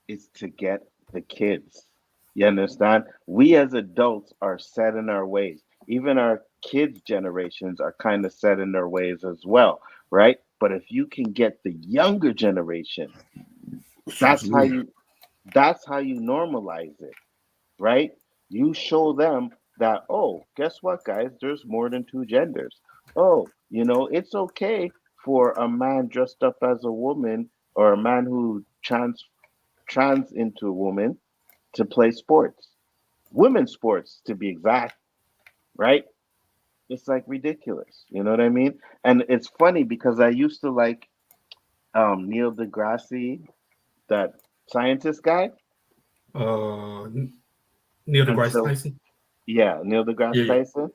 It's to get the kids. You understand? We as adults are set in our ways. Even our kids' generations are kind of set in their ways as well, right? But if you can get the younger generation, that's how you that's how you normalize it, right? You show them that, oh, guess what, guys? There's more than two genders. Oh, it's okay for a man dressed up as a woman or a man who trans into a woman to play sports, women's sports to be exact, right? It's like ridiculous. You know what I mean? And it's funny because I used to like Neil deGrasse, that scientist guy, Uh, Neil deGrasse until Tyson. yeah, Neil Yeah, deGrasse yeah. Tyson,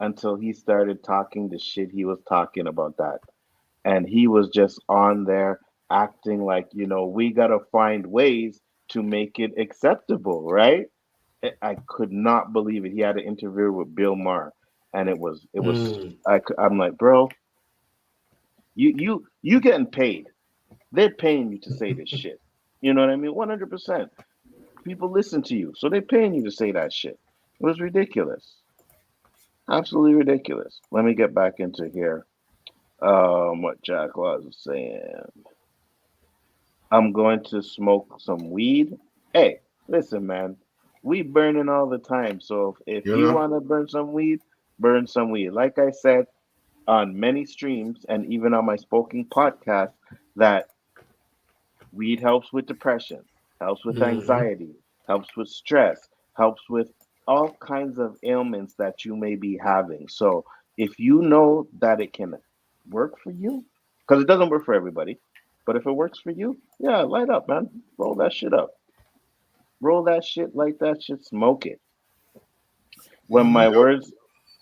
until he started talking the shit he was talking about that. And he was just on there acting like, we gotta find ways to make it acceptable, right? I could not believe it. He had an interview with Bill Maher, and it was. Mm. I'm like, bro, you getting paid. They're paying you to say this shit. You know what I mean? 100%. People listen to you, so they're paying you to say that shit. It was ridiculous. Absolutely ridiculous. Let me get back into here. What Jack was saying. I'm going to smoke some weed. Hey, listen, man. We burning all the time. So if You you know, want to burn some weed, burn some weed. Like I said on many streams and even on my spoken podcast, that weed helps with depression, helps with Mhm. anxiety, helps with stress, helps with all kinds of ailments that you may be having. So if you know that it can work for you, because it doesn't work for everybody, but if it works for you, yeah, light up, man. Roll that shit up. Roll that shit, light that shit, smoke it. When my yep. words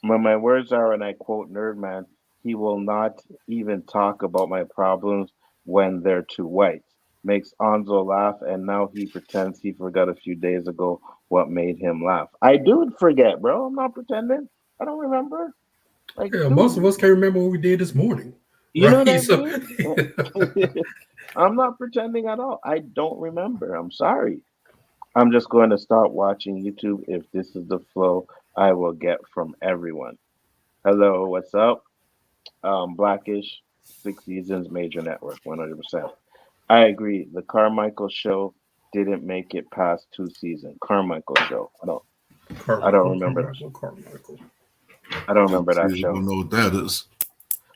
when my words are, and I quote Nerdman, he will not even talk about my problems when they're too white. Makes Anzo laugh, and now he pretends he forgot a few days ago what made him laugh. I do forget, bro. I'm not pretending. I don't remember. Like, Yeah, most of dude, us can't remember what we did this morning, you know right? what I So, mean? I'm not pretending at all. I don't remember. I'm sorry. I'm just going to start watching YouTube if this is the flow I will get from everyone. Hello, what's up? Blackish, Six Seasons, Major Network, 100%. I agree. The Carmichael Show didn't make it past 2 seasons. Carmichael Show. I don't Carmichael, remember. Carmichael, Carmichael. I don't remember that You show. don't know what that is.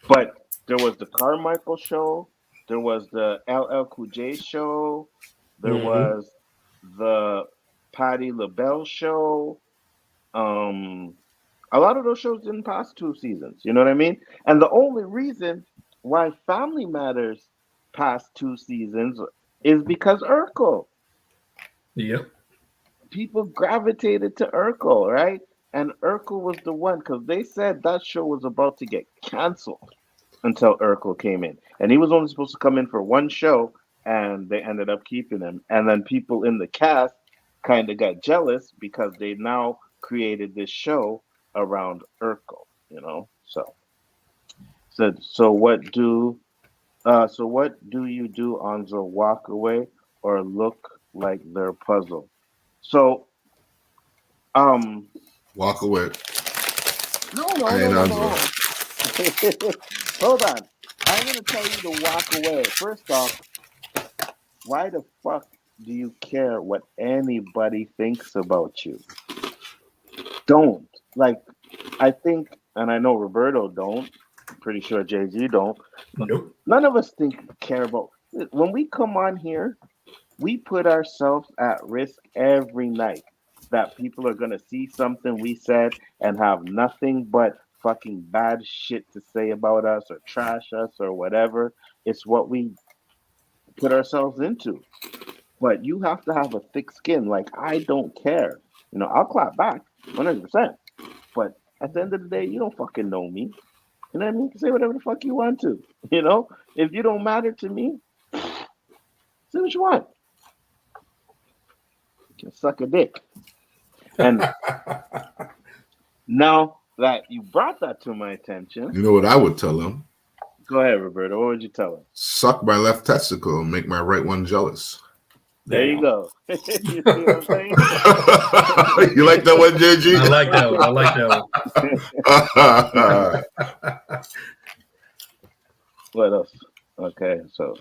But there was the Carmichael Show. There was the LL Cool J Show. There Mm-hmm. was the Patti LaBelle Show. Um, a lot of those shows didn't pass 2 seasons. You know what I mean? And the only reason why Family Matters passed 2 seasons is because Urkel. Yep. People gravitated to Urkel, right? And Urkel was the one because they said that show was about to get canceled until Urkel came in. And he was only supposed to come in for one show, and they ended up keeping him. And then people in the cast kind of got jealous because they now created this show around Urkel. So what do you do, Anzo? Walk away or look like they're puzzled? So um Walk away. no no I no ain't no Anzo. no. Hold on. I'm gonna tell you to walk away. First off, why the fuck do you care what anybody thinks about you? Don't. Like, I think, and I know Roberto don't. I'm pretty sure JG don't. But Nope. none of us care about. When we come on here, we put ourselves at risk every night. That people are gonna see something we said and have nothing but fucking bad shit to say about us or trash us or whatever. It's what we put ourselves into. But you have to have a thick skin. Like, I don't care. I'll clap back 100%. But at the end of the day, you don't fucking know me. You know what I mean? You can say whatever the fuck you want to. If you don't matter to me, say what you want. You can suck a dick. And now that you brought that to my attention, You know what I would tell him? go ahead, Roberto. What would you tell him? Suck my left testicle and make my right one jealous. There you Damn. go. You see what I'm saying? You like that one, I JG? like that one. I like that one. What else? Okay, so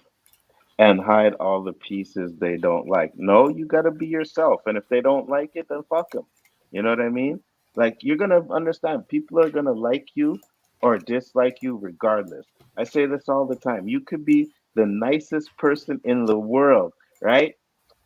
and hide all the pieces they don't like. No, you got to be yourself. And if they don't like it, then fuck them. You know what I mean? Like, you're going to understand people are going to like you or dislike you regardless. I say this all the time. You could be the nicest person in the world, right?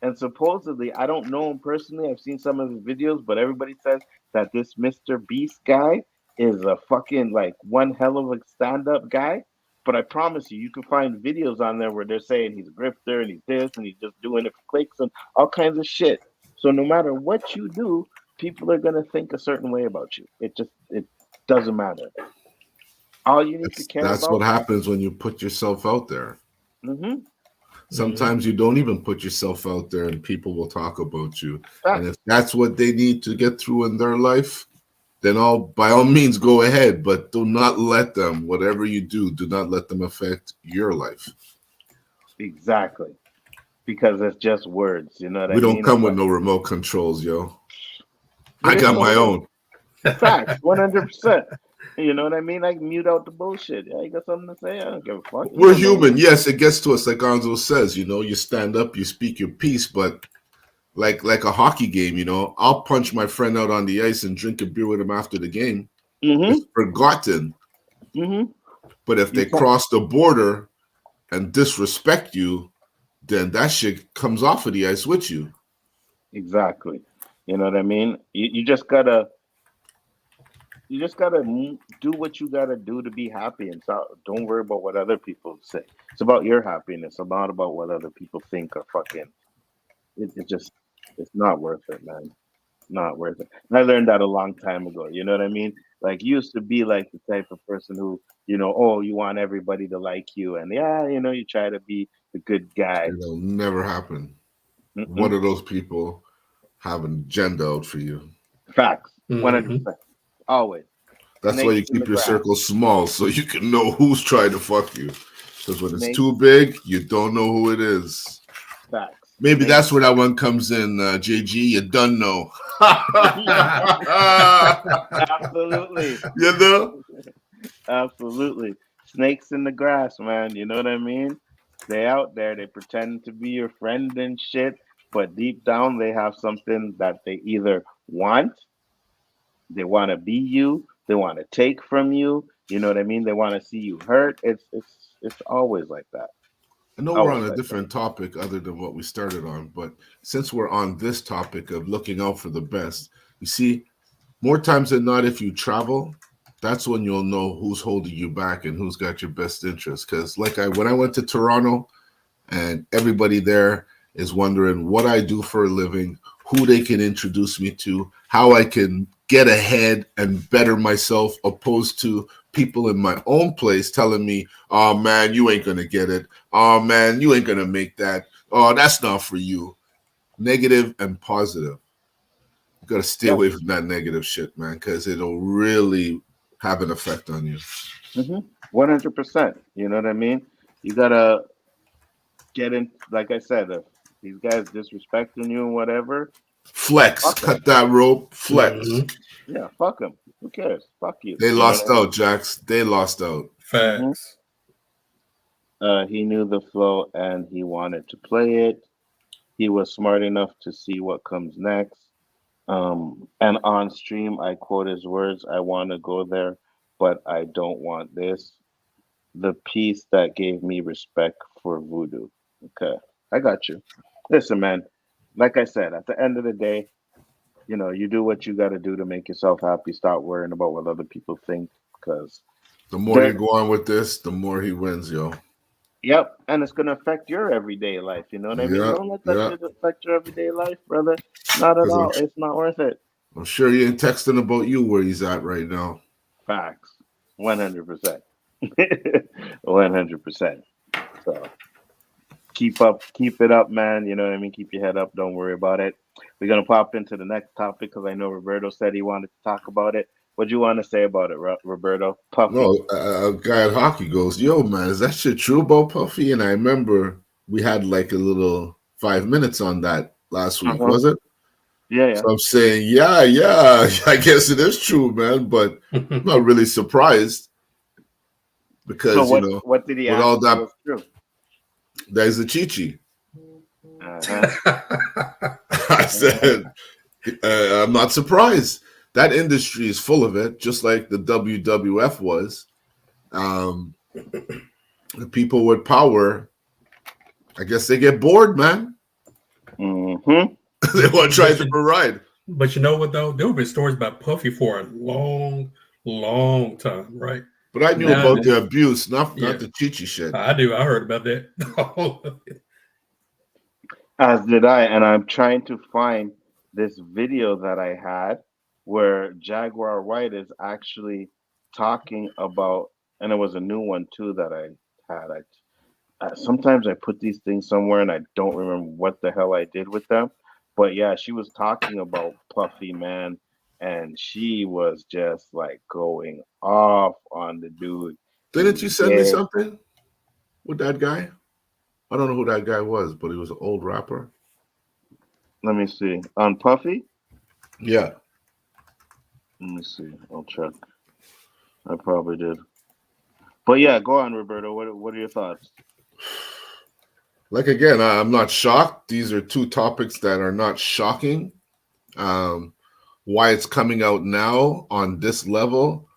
And supposedly, I don't know him personally. I've seen some of his videos, but everybody says that this Mr. Beast guy is a fucking like one hell of a stand up guy. But I promise you, you can find videos on there where they're saying he's a grifter and he's this and he's just doing it for clicks and all kinds of shit. So no matter what you do, people are gonna think a certain way about you. It doesn't matter. All you need to care That's what about. happens when you put yourself out there. Mm-hmm. Mhm. Sometimes you don't even put yourself out there and people will talk about you. And Facts. if that's what they need to get through in their life, then by all means go ahead, but do not let them, whatever you do not let them affect your life. Exactly. Because it's just words. You know what We I don't mean? come It's with like no remote controls, yo. I it is got what my it is. own. Facts, 100%. You know what I mean? I can mute out the bullshit. Yeah, you got something to say? I don't give a fuck. You We're don't know human. me. Yes, it gets to us, like Gonzo says. You stand up, you speak your piece, but like a hockey game, I'll punch my friend out on the ice and drink a beer with him after the game. It's Mm-hmm. forgotten. Mm-hmm. But if You they can't. cross the border and disrespect you, then that shit comes off of the ice with you. Exactly. You know what I mean? You just gotta do what you gotta do to be happy, and so don't worry about what other people say. It's about your happiness, not about what other people think or fucking. It just it's not worth it, man. Not worth it. And I learned that a long time ago. You know what I mean? Like you used to be like the type of person who, oh, you want everybody to like you, and yeah, you try to be the good guy. It'll never happen. One Mm-mm. of those people have an agenda out for you. Facts, one hundred Mhm. percent, always. That's why Snakes you in the keep your grass. circle small so you can know who's trying to fuck you. Because when it's Snakes, too big, you don't know who it is. facts. Maybe Snakes. that's where that one comes in, JG. You done know. Absolutely. you know? Absolutely. Snakes in the grass, man. You know what I mean? They out there, they pretend to be your friend and shit, but deep down they have something that they either want, they want to be you, they want to take from you. You know what I mean? They want to see you hurt. It's always like that. I know we're Always on a like that. different topic other than what we started on, but since we're on this topic of looking out for the best, you see, more times than not, if you travel, that's when you'll know who's holding you back and who's got your best interest. Because, when I went to Toronto, and everybody there is wondering what I do for a living, who they can introduce me to, how I can get ahead and better myself, opposed to people in my own place telling me, oh man, you ain't gonna get it. Oh man, you ain't gonna make that. Oh, that's not for you. Negative and positive. You gotta stay Yeah. away from that negative shit, man, because it'll really have an effect on you. 100%. You know what I mean? You gotta get in, like I said, if these guys disrespecting you and whatever, Flex, fuck them. cut that rope, flex. Mhm. Yeah, fuck them. Who cares? Fuck you. They You know what lost I mean? out, Jax. They lost out. hmm Facts. He knew the flow and he wanted to play it. He was smart enough to see what comes next. And on stream, I quote his words: "I want to go there, but I don't want this." The piece that gave me respect for voodoo. Okay, I got you. Listen, man. Like I said, at the end of the day, you do what you got to do to make yourself happy. Stop worrying about what other people think, because The more you they're, go on with this, the more he wins, yo. yep, and it's gonna affect your everyday life. You know what I mean? Yeah, Don't let that yeah. shit affect your everyday life, brother. Not at Because all. It's not worth it. I'm sure he ain't texting about you where he's at right now. Facts. 100%. 100%. So keep it up, man. You know what I mean? Keep your head up. Don't worry about it. We're gonna pop into the next topic because I know Roberto said he wanted to talk about it. What do you want to say about it, Roberto? Puffy. No, a guy at hockey goes, yo, man, is that shit true about Puffy? And I remember we had like a little 5 minutes on that last week, Uh-huh. was it? Yeah, yeah. So I'm saying, yeah, I guess it is true, man. But I'm not really surprised So because, what did he with answer all that, was true? there's a Chichi. Uh-huh. I Uh-huh. said, I'm not surprised. That industry is full of it, just like the WWF was. Um, the people with power, I guess they get bored, man. Mm-hmm. They want to try a but you, different ride. but you know what though? There have been stories about Puffy for a long, long time, right? But I knew Now, about the abuse, not yeah, the Chichi shit. I do. I heard about that. As did I, and I'm trying to find this video that I had where Jaguar White is actually talking about, and it was a new one too that I had. Sometimes I put these things somewhere and I don't remember what the hell I did with them. But yeah, she was talking about Puffy, man, and she was just like going off on the dude. Didn't you He's send me gay. something with that guy? I don't know who that guy was, but he was an old rapper. Let me see. On Puffy? Yeah. Let me see. I'll check. I probably did. But yeah, go on, Roberto. What are your thoughts? Like again, I'm not shocked. These are two topics that are not shocking. Why it's coming out now on this level,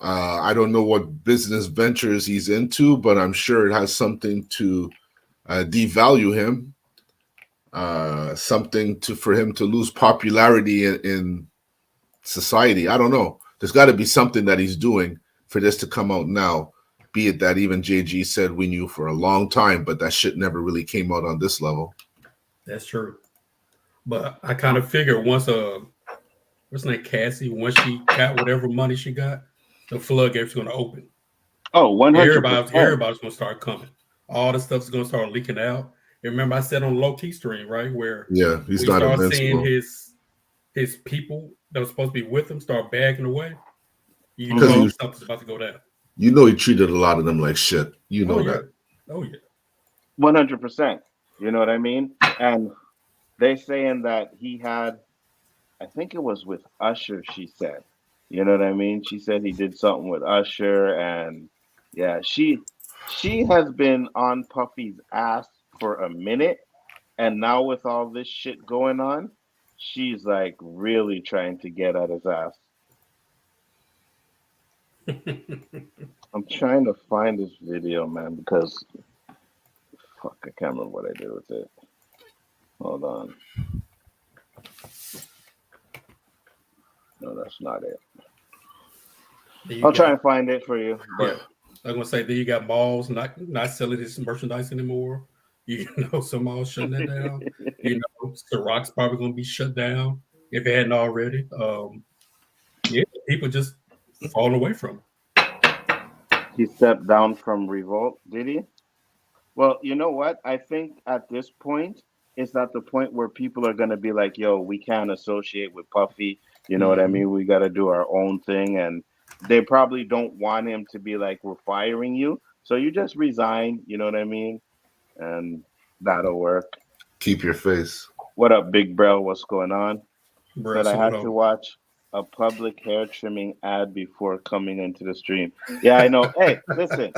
I don't know what business ventures he's into, but I'm sure it has something to devalue him, something for him to lose popularity in society. I don't know. There's got to be something that he's doing for this to come out now. Be it that even JG said we knew for a long time, but that shit never really came out on this level. That's true. But I kind of figured once what's her name, Cassie, once she got whatever money she got, the floodgates going to open. Oh, 100%. Everybody's going to start coming. All the stuff's going to start leaking out. And remember, I said on low key stream, right, where He's we not start invincible. seeing his people that were supposed to be with him start bagging away. You know something's about to go down. You know he treated a lot of them like shit. You know that. Oh yeah. 100%. You know what I mean? And they saying that he had, I think it was with Usher, she said. You know what I mean? She said he did something with Usher, and yeah, she has been on Puffy's ass for a minute, and now with all this shit going on, she's like really trying to get at his ass. I'm trying to find this video, man, because fuck, I can't remember what I did with it. Hold on. No, that's not it. I'll try and find it for you. But I'm gonna say, then you got malls not selling his merchandise anymore. You know, some malls shutting that down. You know, Ciroc's probably gonna be shut down if it hadn't already. Yeah, people just falling away from him. He stepped down from Revolt, did he? Well, you know what? I think at this point, it's at the point where people are going to be like, yo, we can't associate with Puffy. You know what I mean? We got to do our own thing. And they probably don't want him to be like, we're firing you. So you just resign. You know what I mean? And that'll work. Keep your face. What up, Big Bro? What's going on? Bruh, But I had to watch a public hair trimming ad before coming into the stream. Yeah, I know. Hey, listen,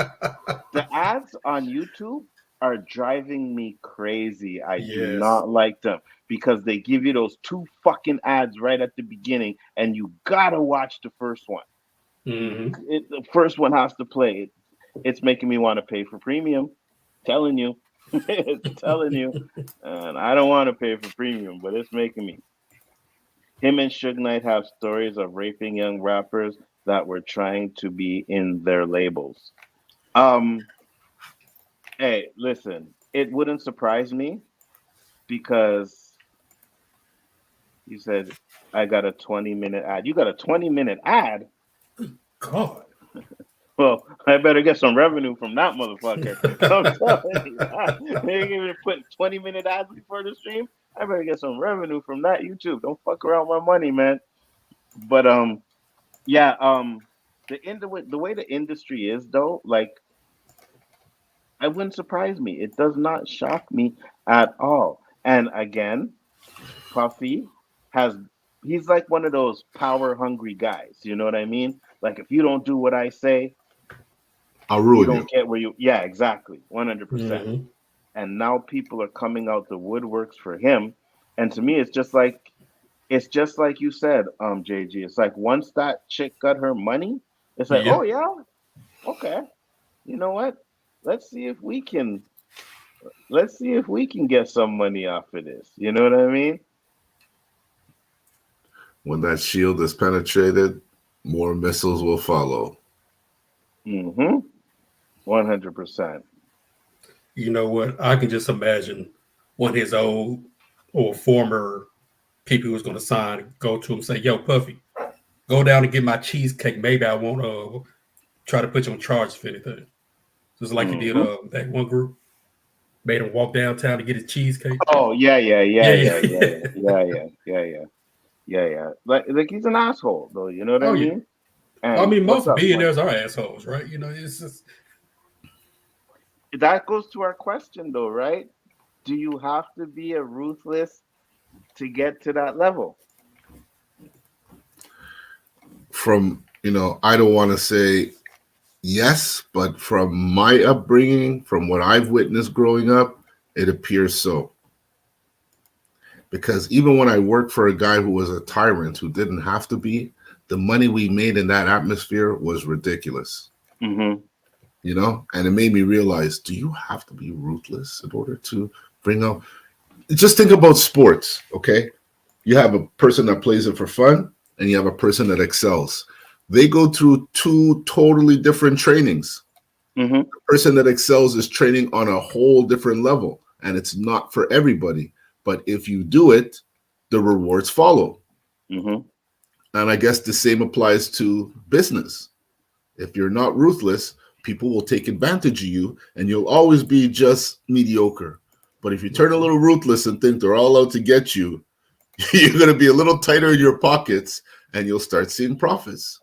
the ads on YouTube are driving me crazy. I do not like them because they give you those 2 fucking ads right at the beginning, and you gotta watch the first one. The first one has to play. It's making me want to pay for premium. Telling you, it's telling you, and I don't want to pay for premium, but it's making me. Him and Suge Knight have stories of raping young rappers that were trying to be in their labels. Hey, listen, it wouldn't surprise me because you said I got a 20-minute ad. You got a 20-minute ad? God. Well, I better get some revenue from that motherfucker. I'm telling you, they ain't even put 20-minute ads before the stream. I better get some revenue from that YouTube. Don't fuck around with my money, man. But yeah, the way the industry is though, like, it wouldn't surprise me. It does not shock me at all. And again, Puffy he's like one of those power hungry guys. You know what I mean? Like, if you don't do what I say, I'll ruin you. Don't get where you. Yeah, exactly, 100%. And now people are coming out the woodworks for him. And to me, it's just like you said, JG. It's like once that chick got her money, it's like, oh yeah, okay. You know what? Let's see if we can get some money off of this. You know what I mean? When that shield is penetrated, more missiles will follow. 100%. You know what? I can just imagine one of his old or former people who was going to sign go to him and say, yo, Puffy, go down and get my cheesecake. Maybe I won't try to put you on charge for anything. Just like you did that one group. Made him walk downtown to get his cheesecake. Oh, yeah. Like he's an asshole, though. You know what I mean? And I mean, most billionaires are assholes, right? You know, it's just. that goes to our question though, right? Do you have to be a ruthless to get to that level? From, I don't want to say yes, but from my upbringing, from what I've witnessed growing up, it appears so. Because even when I worked for a guy who was a tyrant who didn't have to be, the money we made in that atmosphere was ridiculous. Mm-hmm. And it made me realize, do you have to be ruthless in order to bring out? Just think about sports, okay? You have a person that plays it for fun, and you have a person that excels. They go through two totally different trainings. Mm-hmm. The person that excels is training on a whole different level, and it's not for everybody. But if you do it, the rewards follow. Mm-hmm. And I guess the same applies to business. If you're not ruthless, people will take advantage of you, and you'll always be just mediocre. But if you turn a little ruthless and think they're all out to get you, you're going to be a little tighter in your pockets, and you'll start seeing profits.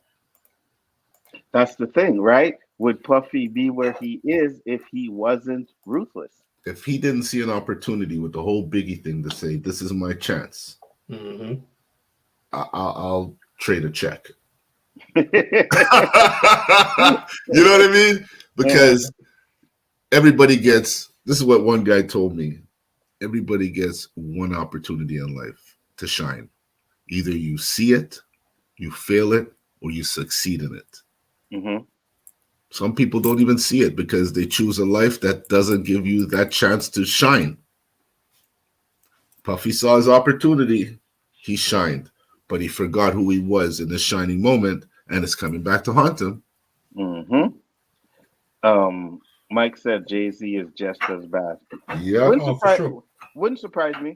That's the thing, right? Would Puffy be where he is if he wasn't ruthless? If he didn't see an opportunity with the whole Biggie thing to say, this is my chance, Mm-hmm. I'll trade a check. You know what I mean? Because everybody gets, this is what one guy told me, everybody gets one opportunity in life to shine. Either you see it, you fail it, or you succeed in it. Mm-hmm. Some people don't even see it because they choose a life that doesn't give you that chance to shine. Puffy saw his opportunity, he shined, but he forgot who he was in this shining moment, and it's coming back to haunt him. Mm-hmm. Mike said Jay-Z is just as bad. Yep, Wouldn't Oh, for surprise sure. wouldn't surprise me.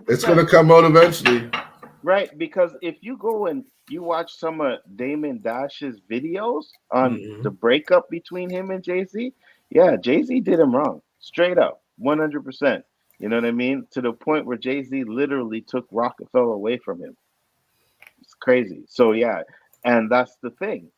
it's going to 100%. come out eventually. Right, because if you go and you watch some of Damon Dash's videos on Mm-hmm. the breakup between him and Jay-Z, yeah, Jay-Z did him wrong. Straight up. 100%. You know what I mean? To the point where Jay-Z literally took Rockefeller away from him. It's crazy. So yeah, and that's the thing.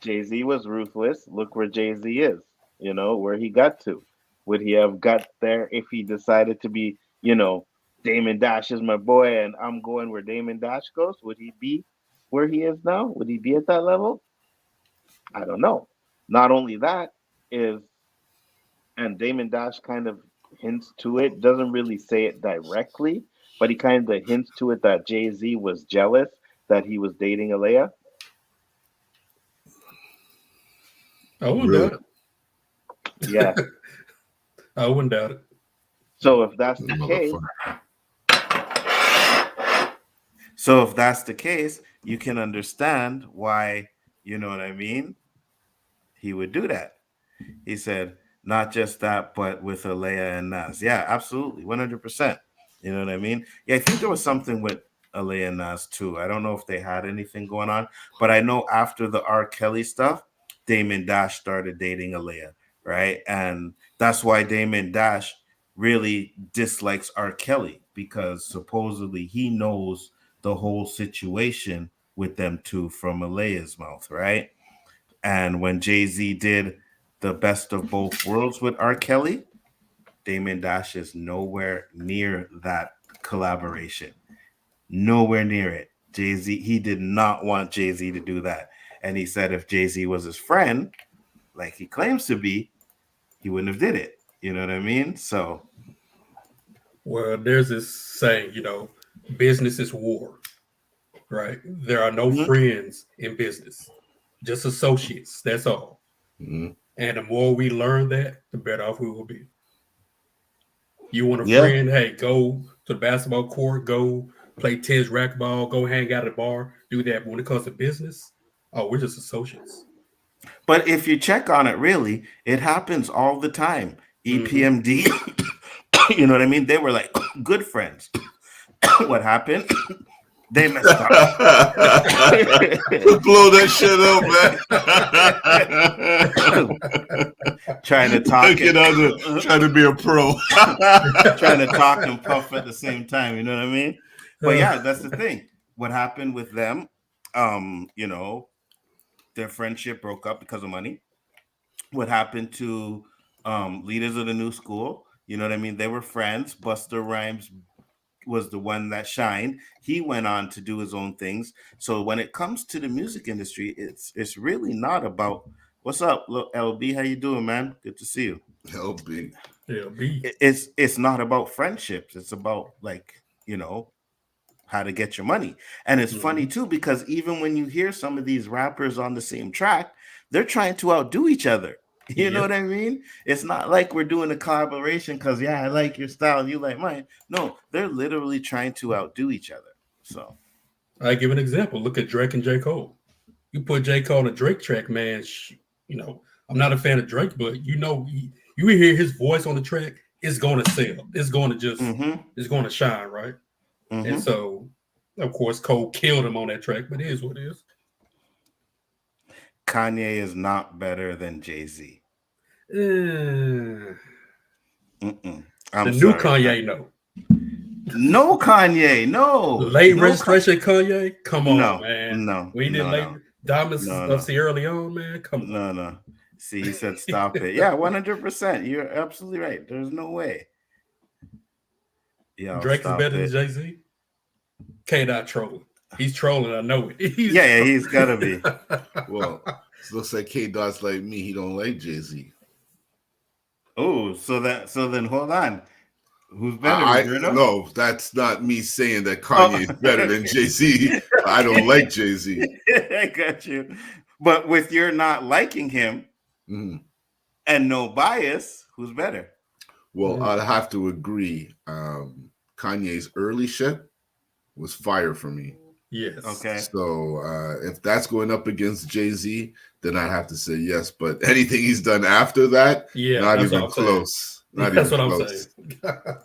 Jay-Z was ruthless. Look where Jay-Z is. Where he got to. Would he have got there if he decided to be, Damon Dash is my boy and I'm going where Damon Dash goes? Would he be where he is now? Would he be at that level? I don't know. Not only that is, and Damon Dash kind of hints to it, doesn't really say it directly, but he kind of hints to it that Jay-Z was jealous that he was dating Alea. I wouldn't Really? doubt Yeah. it. I wouldn't doubt it. So if that's the case, Motherfucker. So if that's the case, you can understand why, you know what I mean? He would do that. He said, not just that, but with Alea and Nas. Yeah, absolutely. 100%. You know what I mean? Yeah, I think there was something with Alea and Nas too. I don't know if they had anything going on, but I know after the R. Kelly stuff, Damon Dash started dating Alea, right? And that's why Damon Dash really dislikes R. Kelly because supposedly he knows the whole situation with them two from Alea's mouth, right? And when Jay-Z did the best of both worlds with R. Kelly, Damon Dash is nowhere near that collaboration. Nowhere near it. Jay-Z, he did not want Jay-Z to do that. And he said if Jay-Z was his friend, like he claims to be, he wouldn't have did it. You know what I mean? So Well, there's this saying, business is war, right? There are no mhm. friends in business, just associates. That's all. Mhm. And the more we learn that, the better off we will be. You want a Yeah. friend? Hey, go to the basketball court, go play tennis, racquetball, go hang out at a bar, do that. But when it comes to business, oh, we're just associates. But if you check on it, really, it happens all the time. Mm-hmm. EPMD, you know what I mean? They were like good friends. What happened? They messed up. Blow that shit up, man. Trying to talk Get on the, trying to be a pro. trying to talk and puff at the same time, you know what I mean? But yeah, that's the thing. What happened with them, you know, their friendship broke up because of money. What happened to leaders of the new school. You know what I mean? They were friends. Buster Rhymes was the one that shined. He went on to do his own things. So when it comes to the music industry, it's really not about what's up, look, LB. How you doing, man? Good to see you. LB. Yeah, B. It's not about friendships. It's about like how to get your money. And it's funny Mhm. too because even when you hear some of these rappers on the same track, they're trying to outdo each other. You know Yep. what I mean? It's not like we're doing a collaboration because yeah, I like your style and you like mine. No, they're literally trying to outdo each other. So I give an example. Look at Drake and J. Cole. You put J. Cole on a Drake track, man. I'm not a fan of Drake, but you hear his voice on the track, it's going to sell. mm-hmm, It's going to shine, right? And mm-hmm. so, of course, Cole killed him on that track, but it is what it is. Kanye is not better than Jay-Z. Uh, Mm-mm. the I'm new sorry. Kanye, no. No Kanye, no. Late No registration Kanye? Come on, no, man. no, We did no, late no, Diamonds no, of no. Sierra Leone, man. Come on. No, no. See, he said stop it. Yeah, 100%. You're absolutely right. There's no way. Yo, Drake is stop better than it. Jay Z. K-Dot trolling. He's trolling. I know it. Yeah, he's gotta be. Well, it looks like K-Dot's like me. He don't like Jay-Z. Oh, so then hold on. Who's better, I Roberto? no, that's not me saying that Oh, Kanye is better than Jay-Z. I don't like Jay-Z. I got you. But with your not liking him Mhm. and no bias, who's better? Well, Mm. I'd have to agree. Kanye's early shit was fire for me. Yes. Okay. So if that's going up against Jay-Z, then I'd have to say yes. But anything he's done after that, Yeah, not that's what even I'm saying. close. Not That's even what I'm saying. close.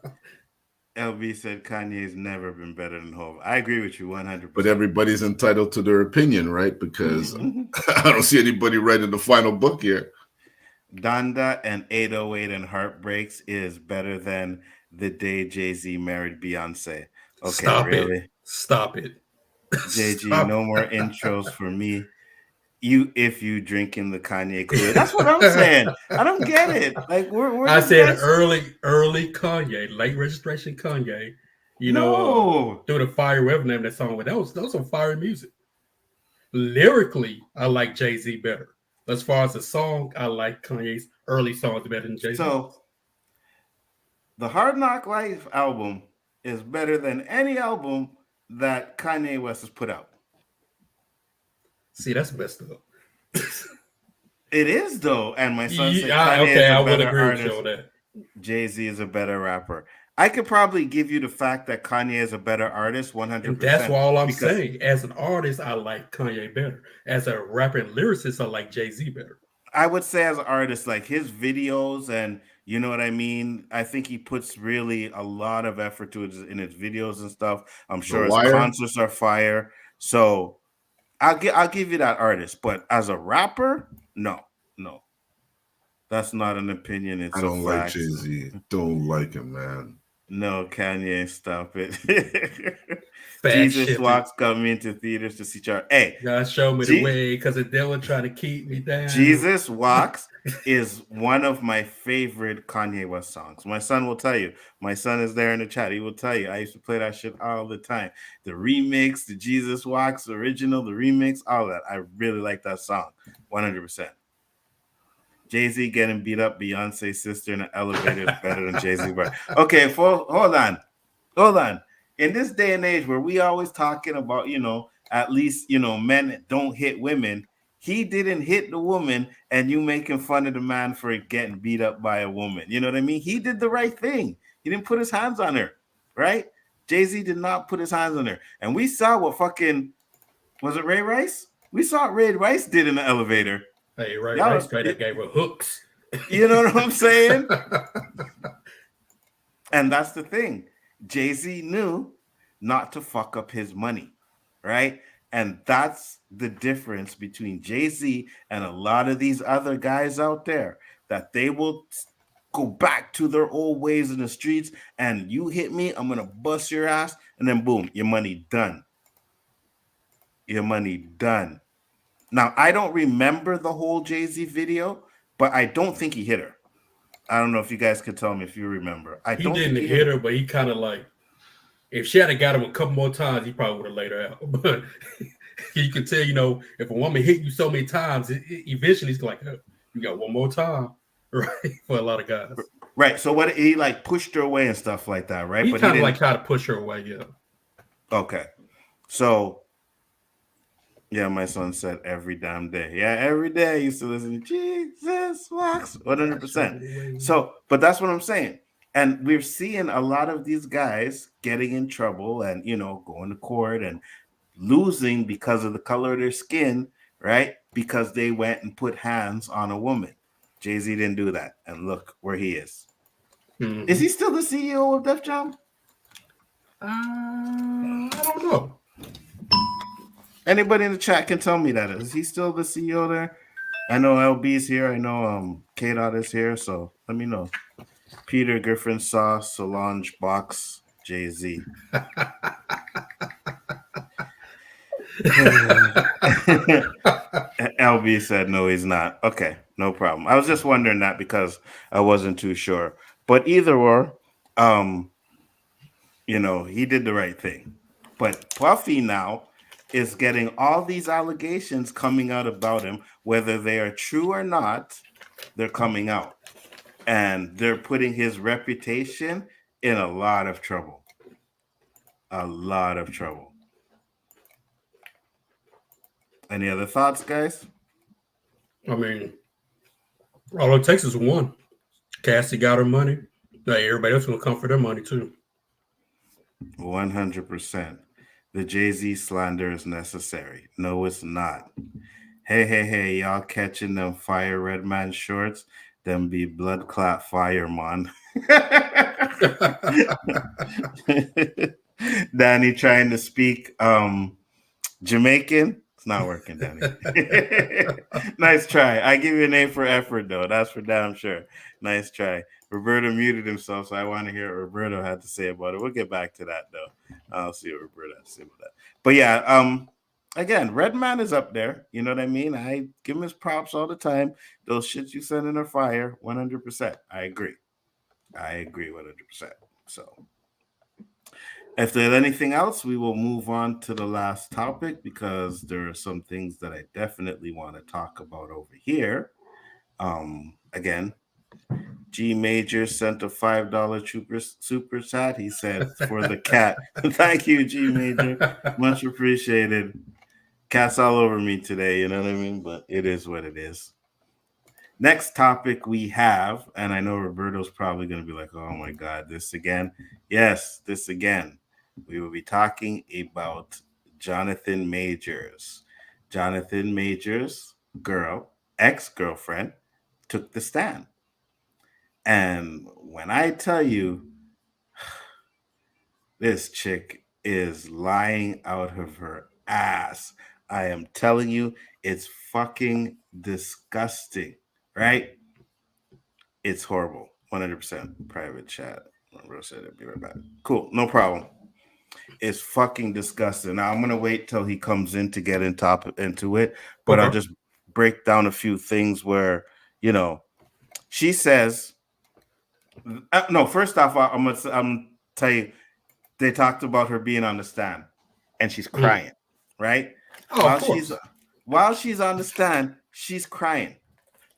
LB said Kanye's never been better than Hov. I agree with you 100%. But everybody's entitled to their opinion, right? Because Mhm. I don't see anybody writing the final book here. Donda and 808 and Heartbreaks is better than the day Jay-Z married Beyonce. Okay, Stop it. really? Stop it. JG, Stop. no more intros for me. You if you drinking the Kanye Kool-Aid. That's what I'm saying. I don't get it. Like where I did you said guys early Kanye, late registration Kanye. no. Through the fire, whatever name that song was. That was some fire music. Lyrically, I like Jay Z better. As far as the song, I like Kanye's early songs better than Jay Z. So the Hard Knock Life album is better than any album that Kanye West has put out. See, that's messed up. It is though, and my son said Yeah, Kanye okay, is a I will better agree with you artist. on that. Jay-Z is a better rapper. I could probably give you the fact that Kanye is a better artist And that's 100% why all I'm because saying. As an artist, I like Kanye better. As a rapper and lyricist, I like Jay Z better. I would say as an artist, like his videos and you know what I mean. I think he puts really a lot of effort to it in his videos and stuff. I'm The sure his Wire, concerts are fire. So I'll give you that artist, but as a rapper, no, no, that's not an opinion. I It's a don't like fact. Jay-Z. Don't like him, man. No, Kanye, stop it. Fat Jesus shifted. Walks coming into theaters to see Charlie. Hey, God show me the G- way because the devil trying to keep me down. Jesus Walks is one of my favorite Kanye West songs. My son will tell you. My son is there in the chat. He will tell you. I used to play that shit all the time. The remix, the Jesus Walks original, the remix, all that. I really like that song. 100%. Jay-Z getting beat up Beyonce's sister in an elevator is better than Jay-Z. Okay, hold on. Hold on. In this day and age where we always talking about, at least, men don't hit women, he didn't hit the woman and you making fun of the man for getting beat up by a woman. You know what I mean? He did the right thing. He didn't put his hands on her, right? Jay-Z did not put his hands on her. And we saw what was it Ray Rice? We saw what Ray Rice did in the elevator. Hey, right straight up gave her hooks. You know what I'm saying? And that's the thing. Jay-Z knew not to fuck up his money, right? And that's the difference between Jay-Z and a lot of these other guys out there, that they will go back to their old ways in the streets, and you hit me, I'm going to bust your ass, and then boom, your money done. Your money done. Now, I don't remember the whole Jay-Z video, but I don't think he hit her. I don't know if you guys could tell me if you remember. I He don't didn't think he hit her, but he kind of like, if she had got him a couple more times, he probably would have laid her out. But you could tell, if a woman hit you so many times, eventually it's like, you got one more time, right? For a lot of guys. Right. So what he like pushed her away and stuff like that, right? He But kind he of didn't. like tried to push her away, yeah. Okay. So yeah, my son said every damn day. Yeah, every day I used to listen to Jesus Walks 100%. So, but that's what I'm saying. And we're seeing a lot of these guys getting in trouble and, going to court and losing because of the color of their skin, right? Because they went and put hands on a woman. Jay-Z didn't do that. And look where he is. Mm-hmm. Is he still the CEO of Def Jam? I don't know. Anybody in the chat can tell me that. Is he still the CEO there? I know LB's here. I know K-Dot is here. So let me know. Peter Griffin Saw, Solange Box, Jay-Z. LB said no, he's not. Okay, no problem. I was just wondering that because I wasn't too sure. But either or, he did the right thing. But Puffy now is getting all these allegations coming out about him, whether they are true or not, they're coming out. And they're putting his reputation in a lot of trouble. A lot of trouble. Any other thoughts, guys? I mean, all it takes is one. Cassie got her money. Like, everybody else will come for their money too. 100%. The Jay-Z slander is necessary. No, it's not. Hey, y'all catching them fire red man shorts? Them be blood clot fire, man. Danny trying to speak Jamaican. It's not working, Danny. Nice try. I give you an A for effort, though. That's for damn sure. Nice try. Roberto muted himself, so I want to hear what Roberto had to say about it. We'll get back to that, though. I'll see what Roberto had to say about that. But yeah, again, Redman is up there. You know what I mean? I give him his props all the time. Those shits you send in are fire, 100%. I agree 100%. So if there's anything else, we will move on to the last topic because there are some things that I definitely want to talk about over here. Again, G Major sent a $5 super chat. He said, for the cat. Thank you, G Major. Much appreciated. Cat's all over me today, you know what I mean? But it is what it is. Next topic we have, and I know Roberto's probably going to be like, oh my God, this again? Yes, this again. We will be talking about Jonathon Majors. Jonathon Majors' ex-girlfriend, took the stand. And when I tell you, this chick is lying out of her ass. I am telling you, it's fucking disgusting, right? It's horrible. 100% private chat. Bro said it'd be right back. Cool, no problem. It's fucking disgusting. Now I'm gonna wait till he comes in to get into it, but I'll just break down a few things where she says. No, first off, I'm gonna tell you. They talked about her being on the stand, and she's crying, right? Oh, while she's on the stand, she's crying.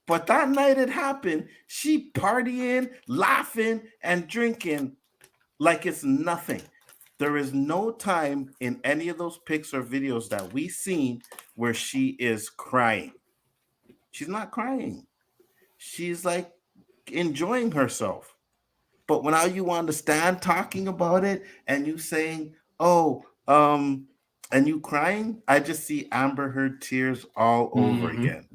But that night it happened, she partying, laughing, and drinking like it's nothing. There is no time in any of those pics or videos that we seen where she is crying. She's not crying. She's like enjoying herself. But when you understand talking about it and you saying, and you crying, I just see Amber Heard tears all over again.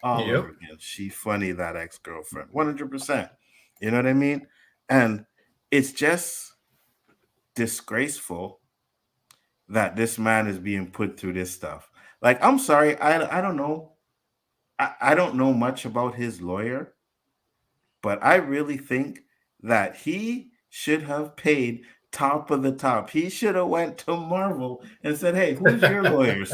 Over again. She funny, that ex-girlfriend. 100%. You know what I mean? And it's just disgraceful that this man is being put through this stuff. Like, I'm sorry, I don't know. I don't know much about his lawyer, but I really think that he should have paid top of the top. He should have went to Marvel and said, hey, who's your lawyers?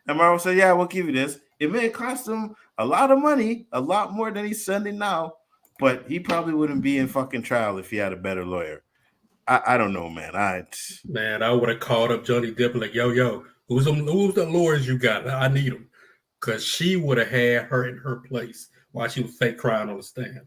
And Marvel said, yeah, we'll give you this. It may cost him a lot of money, a lot more than he's sending now, but he probably wouldn't be in fucking trial if he had a better lawyer. I don't know, man. Man, I would have called up Johnny Depp and like, yo, who's the lawyers you got? I need them. Because she would have had her in her place while she was fake crying on the stand.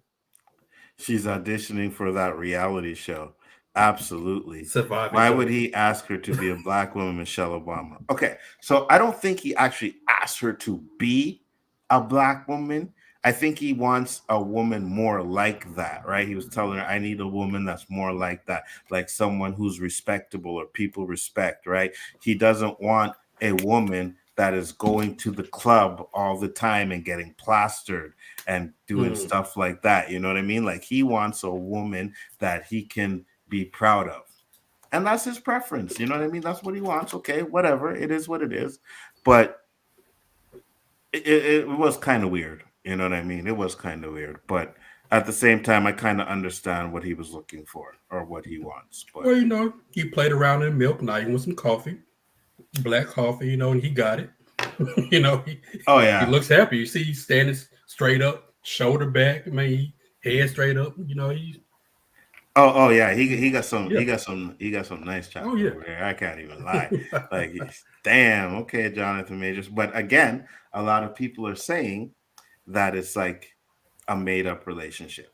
She's auditioning for that reality show. Absolutely. Surviving Why would Joe. he ask her to be a black woman, Michelle Obama? Okay, so I don't think he actually asked her to be a black woman. I think he wants a woman more like that, right? He was telling her, I need a woman that's more like that, like someone who's respectable or people respect, right? He doesn't want a woman that is going to the club all the time and getting plastered and doing stuff like that. You know what I mean? Like he wants a woman that he can be proud of. And that's his preference. You know what I mean? That's what he wants. Okay, whatever. It is what it is. But it was kind of weird. You know what I mean? It was kind of weird. But at the same time, I kind of understand what he was looking for or what he wants. But Well, he played around in milk. Now he wants some coffee, black coffee, and he got it. oh He yeah, looks happy. You see, he's standing straight up, shoulder back. I mean, head straight up. He's oh yeah. He got some yeah. he got some nice Oh chocolate yeah. over there. I can't even lie. Like damn. Okay, Jonathan Majors. But again, a lot of people are saying that it's like a made up relationship.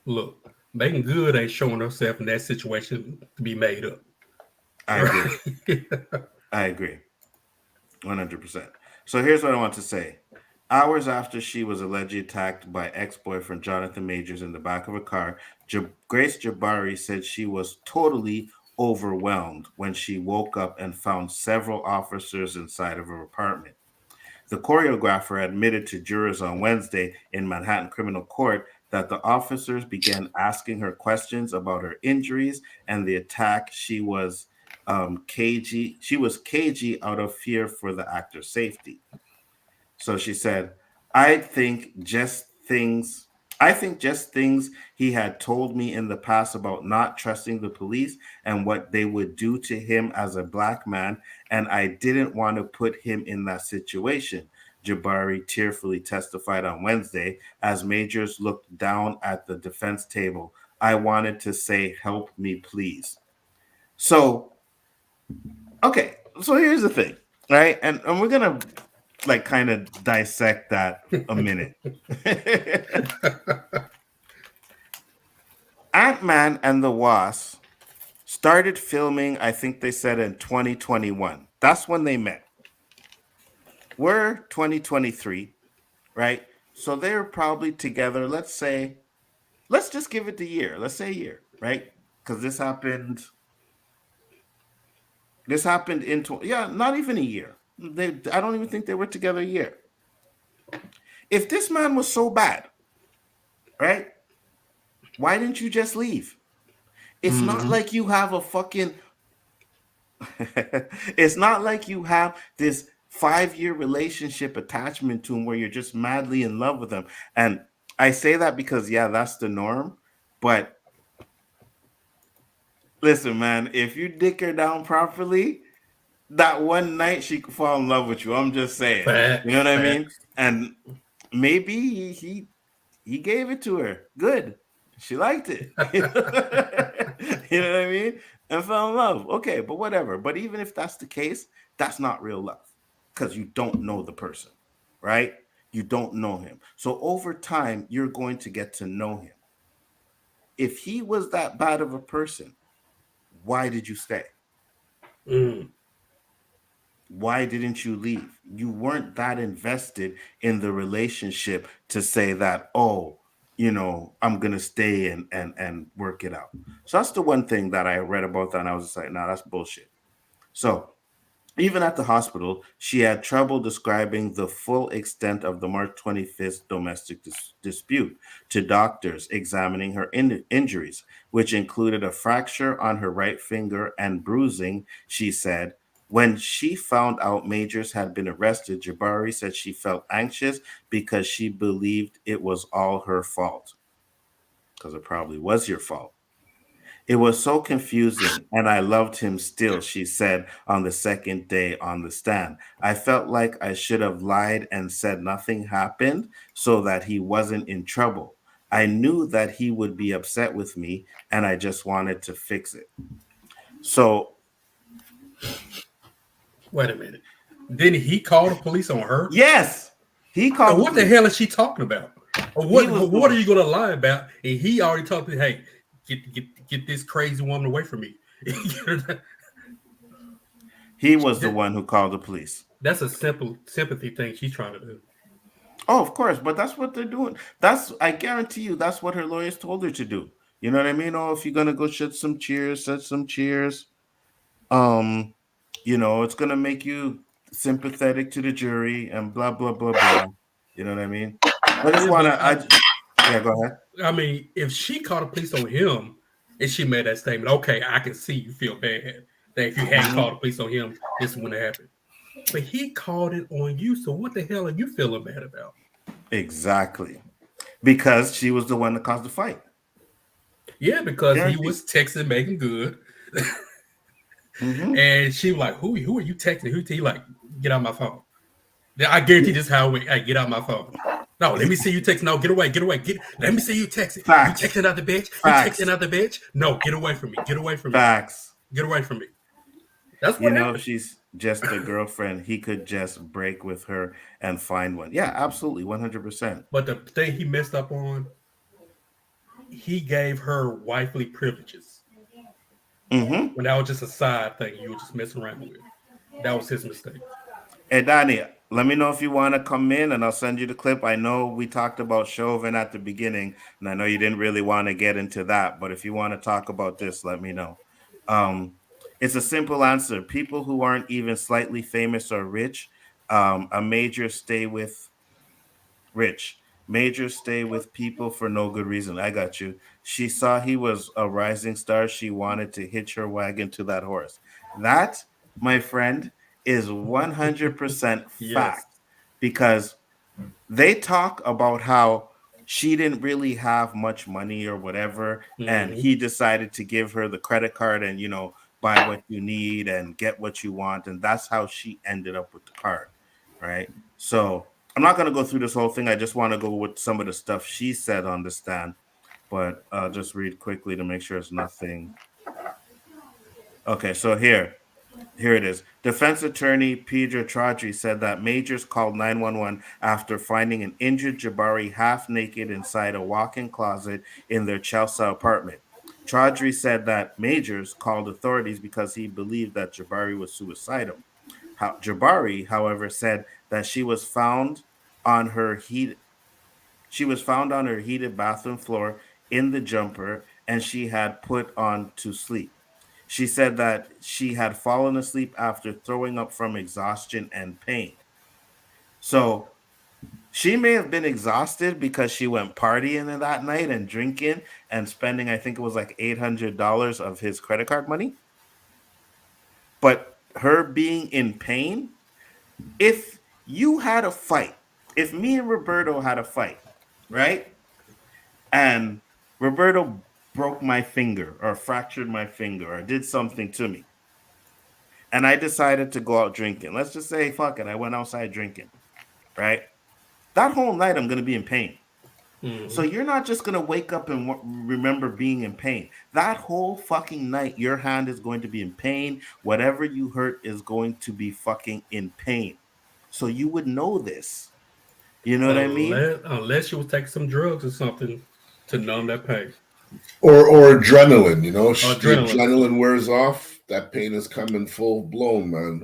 Look, Megan Good ain't showing herself in that situation to be made up. I agree. I agree. 100%. So here's what I want to say. Hours after she was allegedly attacked by ex-boyfriend Jonathan Majors in the back of a car, Grace Jabari said she was totally overwhelmed when she woke up and found several officers inside of her apartment. The choreographer admitted to jurors on Wednesday in Manhattan Criminal Court that the officers began asking her questions about her injuries and the attack. She was cagey out of fear for the actor's safety. So she said, I think just things I think just things he had told me in the past about not trusting the police and what they would do to him as a black man, and I didn't want to put him in that situation. Jabari tearfully testified on Wednesday as Majors looked down at the defense table. I wanted to say, help me, please. So, okay, so here's the thing, right? And we're gonna like kind of dissect that a minute. Ant-Man and the Wasp started filming, I think they said in 2021. That's when they met. We're 2023, right? So they were probably together, let's just give it the year. Let's say a year, right? Because this happened in, yeah, not even a year. I don't even think they were together a year. If this man was so bad, right? Why didn't you just leave? It's not like you have a fucking it's not like you have this 5-year relationship attachment to him where you're just madly in love with him. And I say that because yeah, that's the norm. But listen, man, if you dick her down properly, that one night she could fall in love with you. I'm just saying. You know what I mean? And maybe he gave it to her. Good. She liked it. You know what I mean? And fell in love. Okay, but whatever. But even if that's the case, that's not real love because you don't know the person, right? You don't know him. So over time, you're going to get to know him. If he was that bad of a person, why did you stay? Why didn't you leave? You weren't that invested in the relationship to say that, oh, I'm gonna stay and work it out. So that's the one thing that I read about that, and I was just like, nah, that's bullshit. So even at the hospital, she had trouble describing the full extent of the March 25th domestic dispute to doctors examining her injuries, which included a fracture on her right finger and bruising, she said. When she found out Majors had been arrested, Jabari said she felt anxious because she believed it was all her fault. Because it probably was your fault. It was so confusing, and I loved him still, she said on the second day on the stand. I felt like I should have lied and said nothing happened so that he wasn't in trouble. I knew that he would be upset with me, and I just wanted to fix it. So Wait a minute. Didn't he call the police on her? yes, he So called the what the police. hell is she talking about? Or He what? was What are you going to lie about? And he already talked to, hey, get this crazy woman away from me. he was the one who called the police. That's a simple sympathy thing she's trying to do. Oh, of course, but that's what they're doing. That's I guarantee you that's what her lawyers told her to do. You know what I mean? Oh, if you're gonna go shed some cheers, set some cheers. Um, it's gonna make you sympathetic to the jury and blah blah blah blah. You know what I mean? I just Yeah, wanna but yeah, go ahead. I mean, if she called the police on him and she made that statement, okay, I can see you feel bad that if you hadn't Mhm. called the police on him, this wouldn't have happened. But he called it on you, so what the hell are you feeling bad about? Exactly. Because she was the one that caused the fight. Yeah, because he Guaranteed. was texting Megan Good, Mhm. and she was like, "Who are you texting? Who?" He like, "Get out my phone." I guarantee this is how we. Hey, get out my phone. No, let me see you text. No, get away, get away. Let me see you texting. You Facts. texting out the bitch. You Facts. texting out the bitch. No, get away from me. Get away from me. Facts. Get away from me. That's what If happened. she's just a girlfriend, he could just break with her and find one. Yeah, absolutely, 100%. But the thing he messed up on, he gave her wifely privileges. Mm-hmm. When that was just a side thing you were just messing around with. That was his mistake. Hey, Danny, let me know if you want to come in and I'll send you the clip. I know we talked about Chauvin at the beginning, and I know you didn't really want to get into that, but if you want to talk about this, let me know. Um, it's a simple answer. People who aren't even slightly famous or rich, a major stay with Rich. Major stay with people for no good reason. I got you. She saw he was a rising star. She wanted to hitch her wagon to that horse. That, my friend, is 100% Yes. fact because they talk about how she didn't really have much money or whatever, and Mm-hmm. he decided to give her the credit card and buy what you need and get what you want, and that's how she ended up with the card, right? So I'm not going to go through this whole thing. I just want to go with some of the stuff she said on the stand, but I'll just read quickly to make sure it's nothing. Okay, so here it is. Defense attorney Pedro Chaudhry said that Majors called 911 after finding an injured Jabari half naked inside a walk-in closet in their Chelsea apartment. Chaudhry said that Majors called authorities because he believed that Jabari was suicidal. Jabari, however, said that on her heat she was found on her heated bathroom floor in the jumper and she had put on to sleep. She said that she had fallen asleep after throwing up from exhaustion and pain. So she may have been exhausted because she went partying that night and drinking and spending, I think it was like $800 of his credit card money. But her being in pain, if you had a fight, if me and Roberto had a fight, right? And Roberto broke my finger or fractured my finger or did something to me, and I decided to go out drinking. Let's just say, fuck it, I went outside drinking, right? That whole night, I'm going to be in pain. So Mm-hmm. you're not just going to wake up and remember being in pain. That whole fucking night, your hand is going to be in pain. Whatever you hurt is going to be fucking in pain. So you would know this. You know what I mean? Unless you was taking some drugs or something to numb that pain. Or adrenaline. The Adrenaline. adrenaline wears off. That pain is coming full blown, man.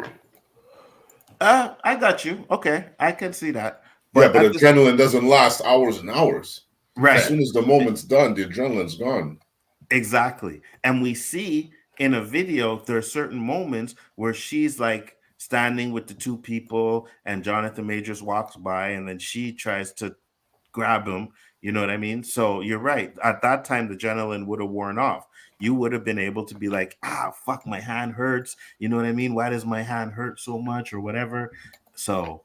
I got you. Okay, I can see that. Yeah, But but at this adrenaline doesn't last hours and hours. As right, soon as the moment's done, the adrenaline's gone. exactly. And we see in a video there are certain moments where she's like standing with the two people and Jonathan Majors walks by and then she tries to grab him. You know what I mean? So you're right. At that time, the adrenaline would have worn off. You would have been able to be like, fuck, my hand hurts. You know what I mean? Why does my hand hurt so much or whatever? So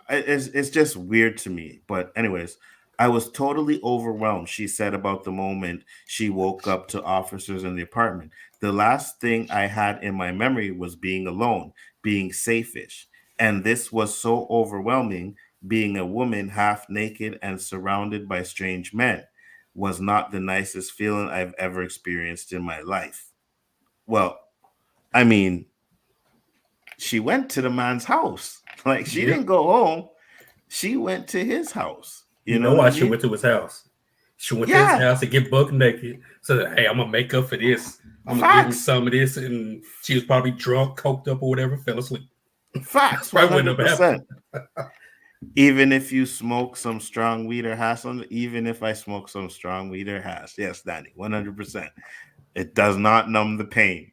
it's just weird to me. But anyways, I was totally overwhelmed, she said about the moment she woke up to officers in the apartment. The last thing I had in my memory was being alone, being safe-ish. And this was so overwhelming Being a woman half naked and surrounded by strange men was not the nicest feeling I've ever experienced in my life. Well, I mean, she went to the man's house. Like, she Yep. didn't go home. She went to his house. You You know know what I why she mean? went to his house? She went to his Yeah, house to get buck naked. So that, hey, I'm gonna make up for this. I'm gonna give him facts. some of this, and she was probably drunk, coked up, or whatever, fell asleep. That's Facts, probably what ended up happening. 100%. Even if you smoke some strong weed or hash on, even if I smoke some strong weed or hash, yes, Danny, 100%. It does not numb the pain.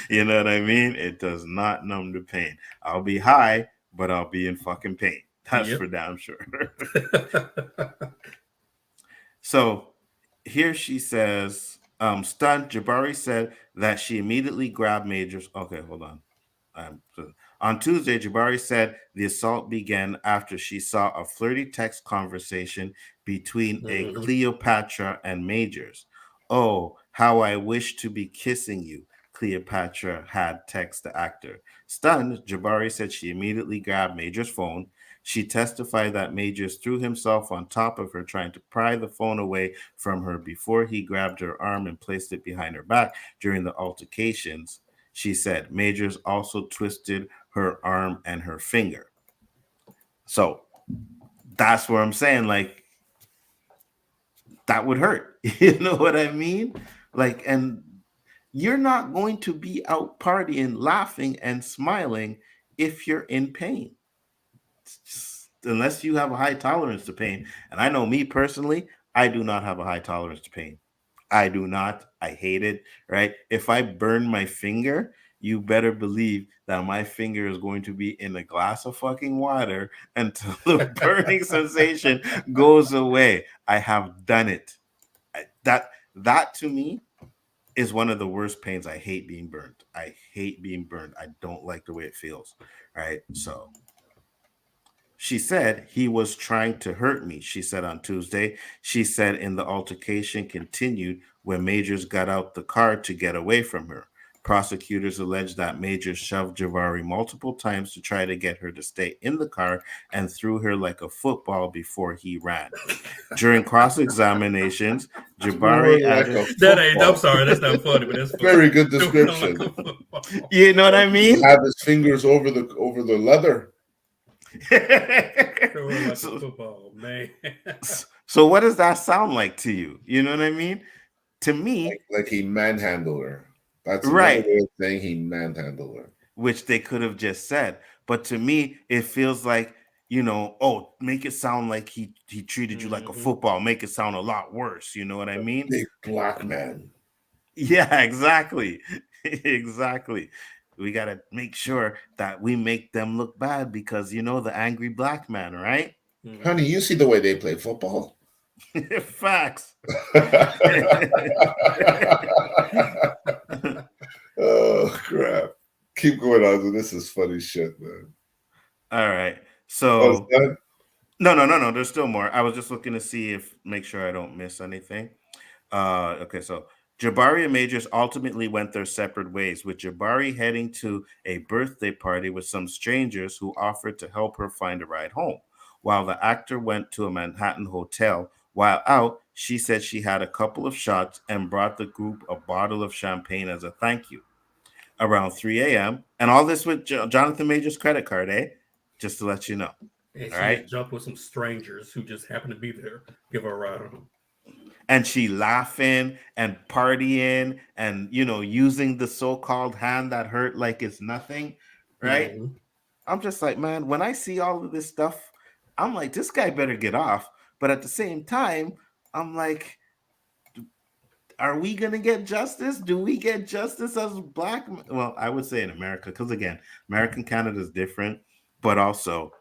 You know what I mean? It does not numb the pain. I'll be high, but I'll be in fucking pain. That's Yep. for damn sure. So here she says, stunned, Jabari said that she immediately grabbed Majors. Okay, hold on. On Tuesday, Jabari said the assault began after she saw a flirty text conversation between a Mhm. Cleopatra and Majors. Oh, how I wish to be kissing you, Cleopatra had text the actor. Stunned, Jabari said she immediately grabbed Majors' phone. She testified that Majors threw himself on top of her, trying to pry the phone away from her before he grabbed her arm and placed it behind her back during the altercations. She said Majors also twisted her arm and her finger. So that's where I'm saying, like, that would hurt. You know what I mean? Like, and you're not going to be out partying, laughing, and smiling if you're in pain. Unless you have a high tolerance to pain. And I know me personally, I do not have a high tolerance to pain. I do not. I hate it, right? If I burn my finger, you better believe that my finger is going to be in a glass of fucking water until the burning sensation goes away. I have done it. That to me is one of the worst pains. I hate being burned. I hate being burned. I don't like the way it feels, right? So she said he was trying to hurt me, she said on Tuesday. She said in the altercation continued when Majors got out the car to get away from her. Prosecutors alleged that Majors shoved Javari multiple times to try to get her to stay in the car and threw her like a football before he ran. During cross-examinations, Jabari Like added, a That ain't. I'm football. sorry, that's not funny, but that's funny. Very good Threw him description. like a football. you know what I mean? Have his fingers over the leather. Threw her like a so, football, man. so what does that sound like to you? You know what I mean? To me, Like he manhandled her. That's another right, way of saying he manhandled her. which they could have just said. But to me, it feels like, oh, make it sound like he treated you like a Mhm. football, make it sound a lot worse. You know what I mean? Big black man. Yeah, exactly. Exactly. We got to make sure that we make them look bad because, the angry black man, right? Honey, you see the way they play football? Facts. Oh crap. Keep going on. This is funny shit, man. All right. Oh, So it's done? no. There's still more. I was just looking to make sure I don't miss anything. Okay, so Jabari and Majors ultimately went their separate ways, with Jabari heading to a birthday party with some strangers who offered to help her find a ride home, while the actor went to a Manhattan hotel. While out, she said she had a couple of shots and brought the group a bottle of champagne as a thank you. Around 3 a.m., and all this with Jonathan Majors' credit card, eh? Just to let you know. And All she right. just jumped with some strangers who just happened to be there. Give her a ride home. And she laughing and partying and using the so-called hand that hurt like it's nothing, right? Mhm. I'm just like, man, when I see all of this stuff, I'm like, this guy better get off. But at the same time, I'm like, are we gonna get justice? Do we get justice as black? Well, I would say in America, because again, American Canada is different, but also,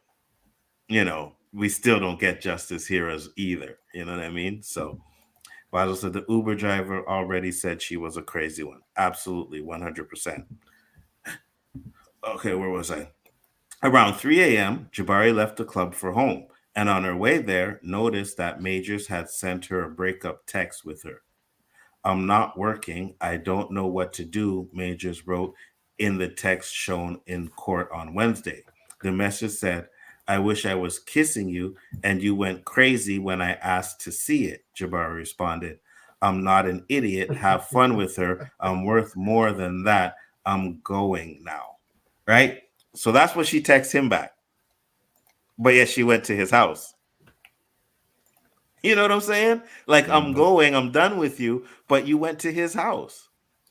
we still don't get justice here as either. You know what I mean? So Basil said the Uber driver already said she was a crazy one. Absolutely, 100%. Okay, where was I? Around 3 a.m., Jabari left the club for home, and on her way there, noticed that Majors had sent her a breakup text with her. I'm not working. I don't know what to do, Majors wrote in the text shown in court on Wednesday. The message said, I wish I was kissing you, and you went crazy when I asked to see it, Jabari responded. I'm not an idiot. Have fun with her. I'm worth more than that. I'm going now. Right? So that's what she texted him back. But yet she went to his house. You know what I'm saying? Like, I'm Mhm. going, I'm done with you, but you went to his house.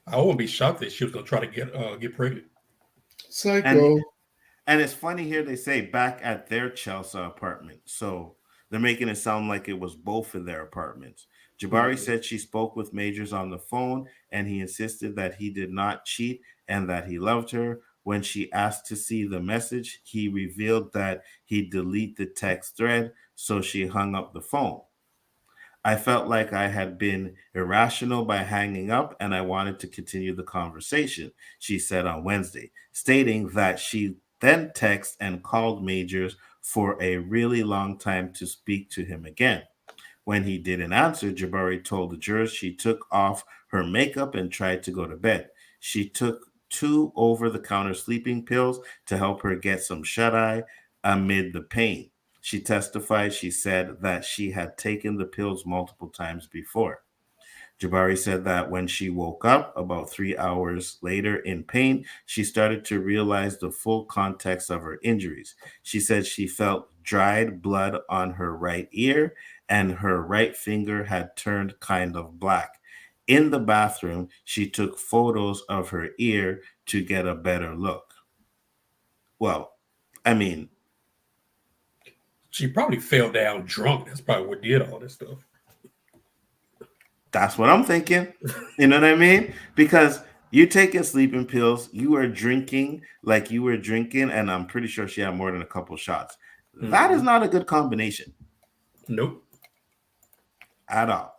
I wouldn't be shocked that she was gonna try to get pregnant. And Psycho. And it's funny here they say back at their Chelsea apartment. So they're making it sound like it was both of their apartments. Jabari Mhm. said she spoke with Majors on the phone and he insisted that he did not cheat and that he loved her. When she asked to see the message, he revealed that he deleted the text thread, so she hung up the phone. I felt like I had been irrational by hanging up and I wanted to continue the conversation, she said on Wednesday, stating that she then texted and called Majors for a really long time to speak to him again. When he didn't answer, Jabari told the jurors she took off her makeup and tried to go to bed. She took two over the counter sleeping pills to help her get some shut eye amid the pain. She testified she said that she had taken the pills multiple times before. Jabari said that when she woke up about 3 hours later in pain, she started to realize the full context of her injuries. She said she felt dried blood on her right ear and her right finger had turned kind of black. In the bathroom, she took photos of her ear to get a better look. Well, I mean, She probably fell down drunk. That's probably what did all this stuff. that's what I'm thinking. You know what I mean? Because you taking sleeping pills, you are drinking like you were drinking, and I'm pretty sure she had more than a couple shots. That is Mhm. not a good combination Nope. at all.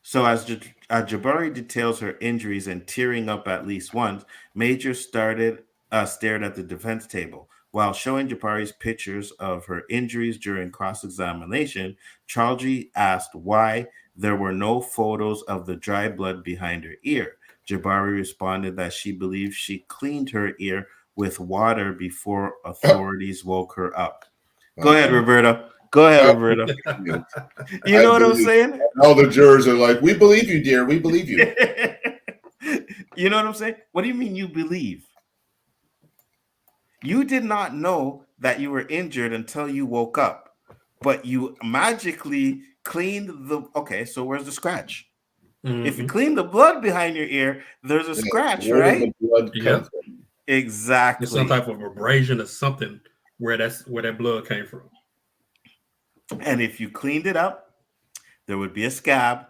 So, as Jabari details her injuries and tearing up at least once, Major stared at the defense table. While showing Jabari's pictures of her injuries during cross examination, Charlie asked why there were no photos of the dry blood behind her ear. Jabari responded that she believed she cleaned her ear with water before authorities woke her up. Go ahead, Okay. Roberta. Go ahead, I Roberta. believe You I know what I'm believe saying? all the jurors are like, we believe you, dear. We believe you. You know what I'm saying? What do you mean you believe? You did not know that you were injured until you woke up, but you magically cleaned the. Okay, so where's the scratch? If you Hmm. clean the blood behind your ear, there's a Yeah. scratch, Where did right? the blood come Yep. from? It's some Exactly. type of abrasion or something where that blood came from. And if you cleaned it up, there would be a scab.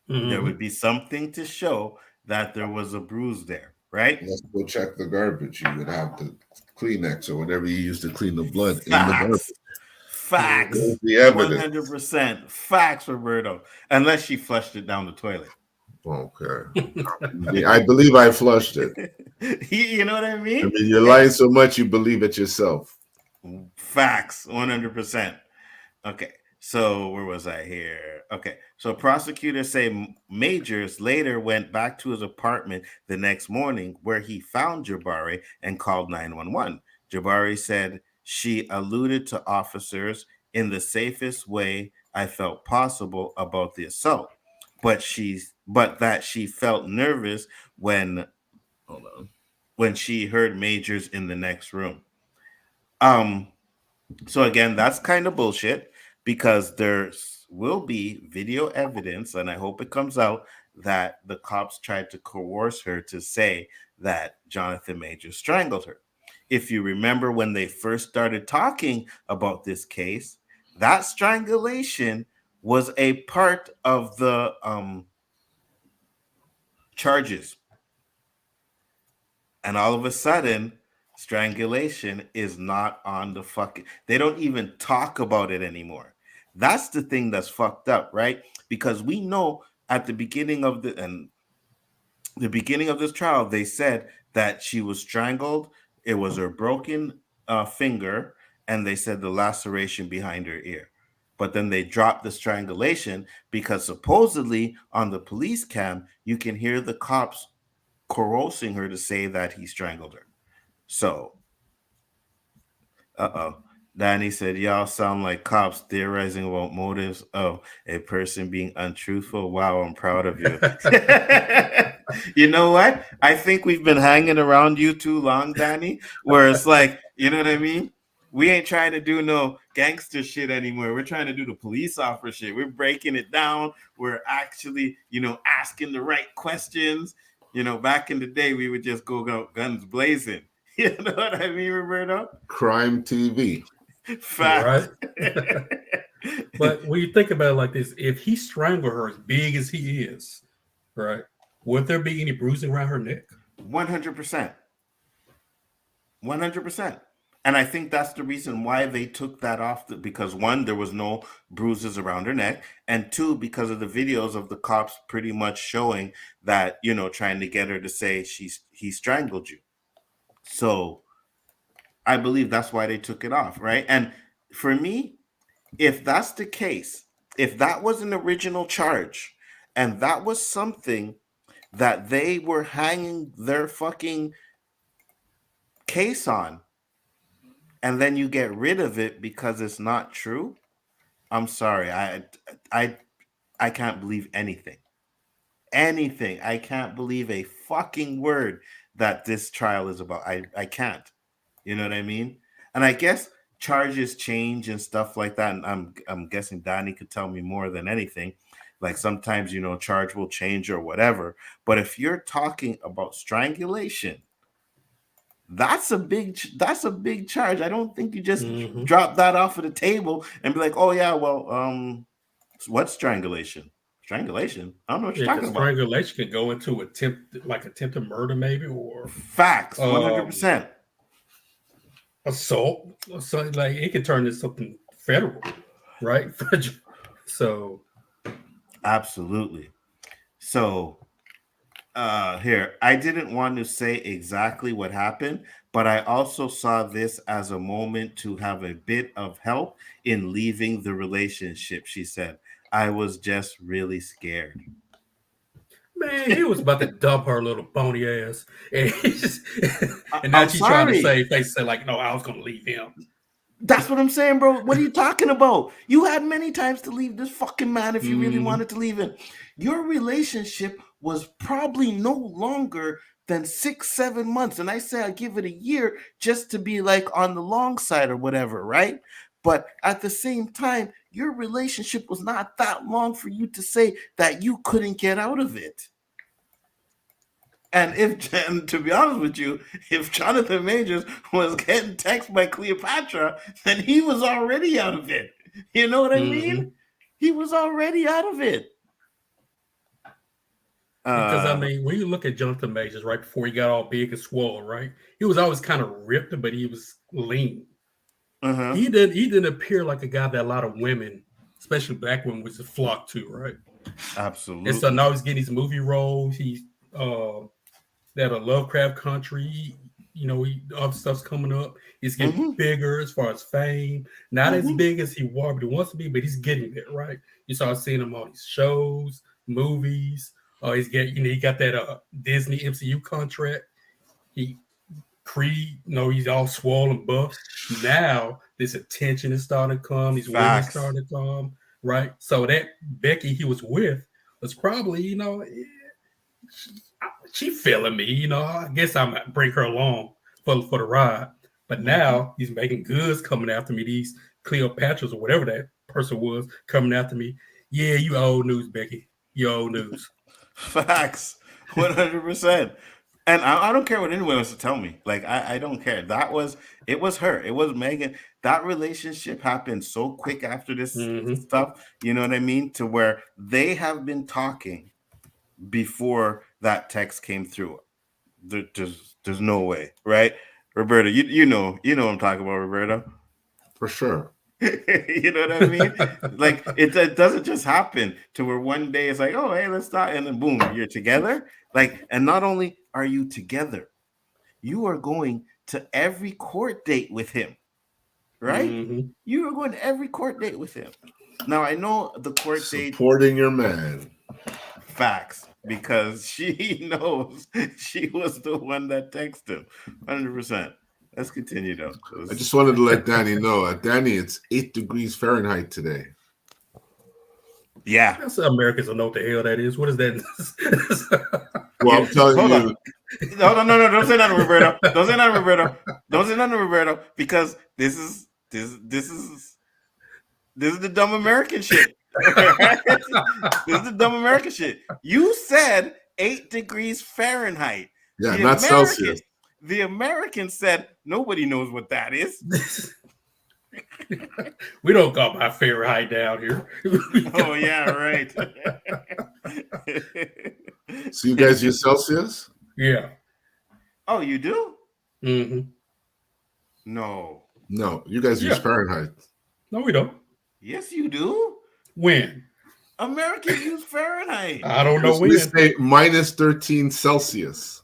There would Hmm. be something to show that there was a bruise there, right? Let's go check the garbage. You would have the Kleenex or whatever you use to clean the blood in the garbage. Facts. Hmm. Facts. Where's the evidence? 100%. Facts, Roberto. Unless she flushed it down the toilet. Okay. I believe I flushed it. You know what I I mean? mean, you're lying so much you believe it yourself. Facts. 100%. Okay. So where was I here? Okay. So prosecutors say Majors later went back to his apartment the next morning where he found Jabari and called 911. Jabari said she alluded to officers in the safest way I felt possible about the assault, but that she felt nervous when hold on when she heard Majors in the next room. Um so again, that's kind of bullshit because there will be video evidence, and I hope it comes out that the cops tried to coerce her to say that Jonathan Major strangled her. If you remember when they first started talking about this case, that strangulation was a part of the charges. And all of a sudden, strangulation is not on the fucking. They don't even talk about it anymore. That's the thing that's fucked up, right? Because we know at the beginning of this trial, they said that she was strangled. It was her broken finger, and they said the laceration behind her ear. But then they dropped the strangulation because supposedly on the police cam, you can hear the cops coercing her to say that he strangled her. So, uh oh. Danny said, "Y'all sound like cops theorizing about motives of a person being untruthful." Wow, I'm proud of you. You know what? I think we've been hanging around you too long, Danny, where it's like, you know what I mean? We ain't trying to do no gangster shit anymore. We're trying to do the police officer shit. We're breaking it down. We're actually, asking the right questions. Back in the day, we would just go guns blazing. You know what I mean, Roberto? Crime TV. Fact. Right. But when you think about it like this, if he strangled her as big as he is, right, would there be any bruising around her neck? 100%. 100%. And I think that's the reason why they took that off, because one, there was no bruises around her neck, and two, because of the videos of the cops pretty much showing that, trying to get her to say he strangled you. So I believe that's why they took it off, right? And for me, if that's the case, if that was an original charge and that was something that they were hanging their fucking case on, and then you get rid of it because it's not true, I'm sorry. I can't believe anything. Anything. I can't believe a fucking word that this trial is about. I can't. You know what I mean? And I guess charges change and stuff like that. And I'm guessing Danny could tell me more than anything. Like sometimes, charge will change or whatever. But if you're talking about strangulation, that's a big charge. I don't think you just drop that off of the table and be like, oh yeah, well, what's strangulation? Strangulation? I don't know what you're talking about. Strangulation can go into attempted murder, maybe, or facts, 100%. Assault, something like it could turn into something federal, right? So, absolutely. So, here, I didn't want to say exactly what happened, but I also saw this as a moment to have a bit of help in leaving the relationship. She said, "I was just really scared." Man, he was about to dump her little bony ass, and now she's trying to save face. Say like, no, I was gonna leave him. That's what I'm saying, bro. What are you talking about? You had many times to leave this fucking man if you really wanted to leave him. Your relationship was probably no longer than 6-7 months, and I say I give it a year just to be like on the long side or whatever, right? But at the same time, your relationship was not that long for you to say that you couldn't get out of it. And to be honest with you, if Jonathan Majors was getting text by Cleopatra, then he was already out of it. You know what I mean? He was already out of it. Because I mean, when you look at Jonathan Majors, right before he got all big and swole, right, he was always kind of ripped, but he was lean. He didn't appear like a guy that a lot of women, especially black women, was flock to, right? Absolutely. And so now he's getting these movie roles. He's that a Lovecraft Country, other stuff's coming up. He's getting bigger as far as fame. Not as big as he wants to be, but he's getting there, right? You start seeing him on these shows, movies. He's getting, he got that Disney MCU contract. He's all swollen buff. Now this attention is starting to come. These women starting to come, right? So that Becky he was with was probably, she feeling me, I guess I might bring her along for the ride. But now he's making goods coming after me. These Cleopatras or whatever that person was coming after me. Yeah, you old news, Becky. You old news. Facts, 100%. And I don't care what anyone wants to tell me. Like, I don't care. It was her. It was Megan. That relationship happened so quick after this stuff. You know what I mean? To where they have been talking before that text came through. There's no way, right? Roberta, you know what I'm talking about, Roberta. For sure. You know what I mean? Like it doesn't just happen to where one day it's like, oh, hey, let's start, and then boom, you're together. Like, and not only are you together, you are going to every court date with him, right? You are going to every court date with him. Now I know the court date supporting your man. Facts, because she knows she was the one that texted him, 100%. Let's continue though. I just wanted to let Danny know. Danny, it's 8 degrees Fahrenheit today. Yeah. That's Americans don't know what the hell that is. What is that? Well, I'm telling Hold you. on. No, don't say nothing, Roberto. Don't say nothing, Roberto. Don't say nothing, Roberto, because this is the dumb American shit. This is the dumb American shit. You said 8 degrees Fahrenheit. Yeah, not Celsius. The American said nobody knows what that is. We don't go by Fahrenheit down here. Oh yeah, right. So you guys use Celsius? Yeah. Oh, you do? Mm-hmm. No. No, you guys use Fahrenheit. No, we don't. Yes, you do. When? Americans use Fahrenheit. I don't know when. We say minus 13 Celsius.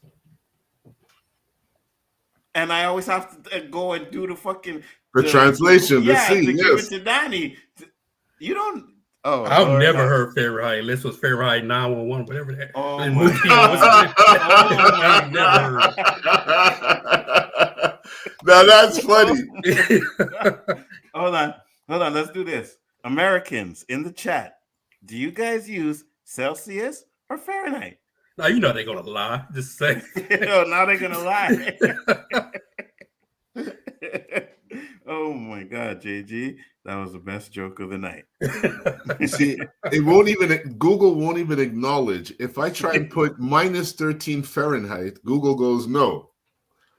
And I always have to go and do the fucking translation. Yeah, to give it to Danny. You don't. Oh, I've Lord, never heard Fahrenheit. Unless it was Fahrenheit 911, whatever that. Oh that my movie was. I've never heard. Now that's funny. Hold on. Let's do this. Americans in the chat, do you guys use Celsius or Fahrenheit? Now you know they're gonna lie. Just say. No, now they're gonna lie. Oh my God, JG, that was the best joke of the night. You see, Google won't even acknowledge. If I try and put minus 13 Fahrenheit, Google goes no.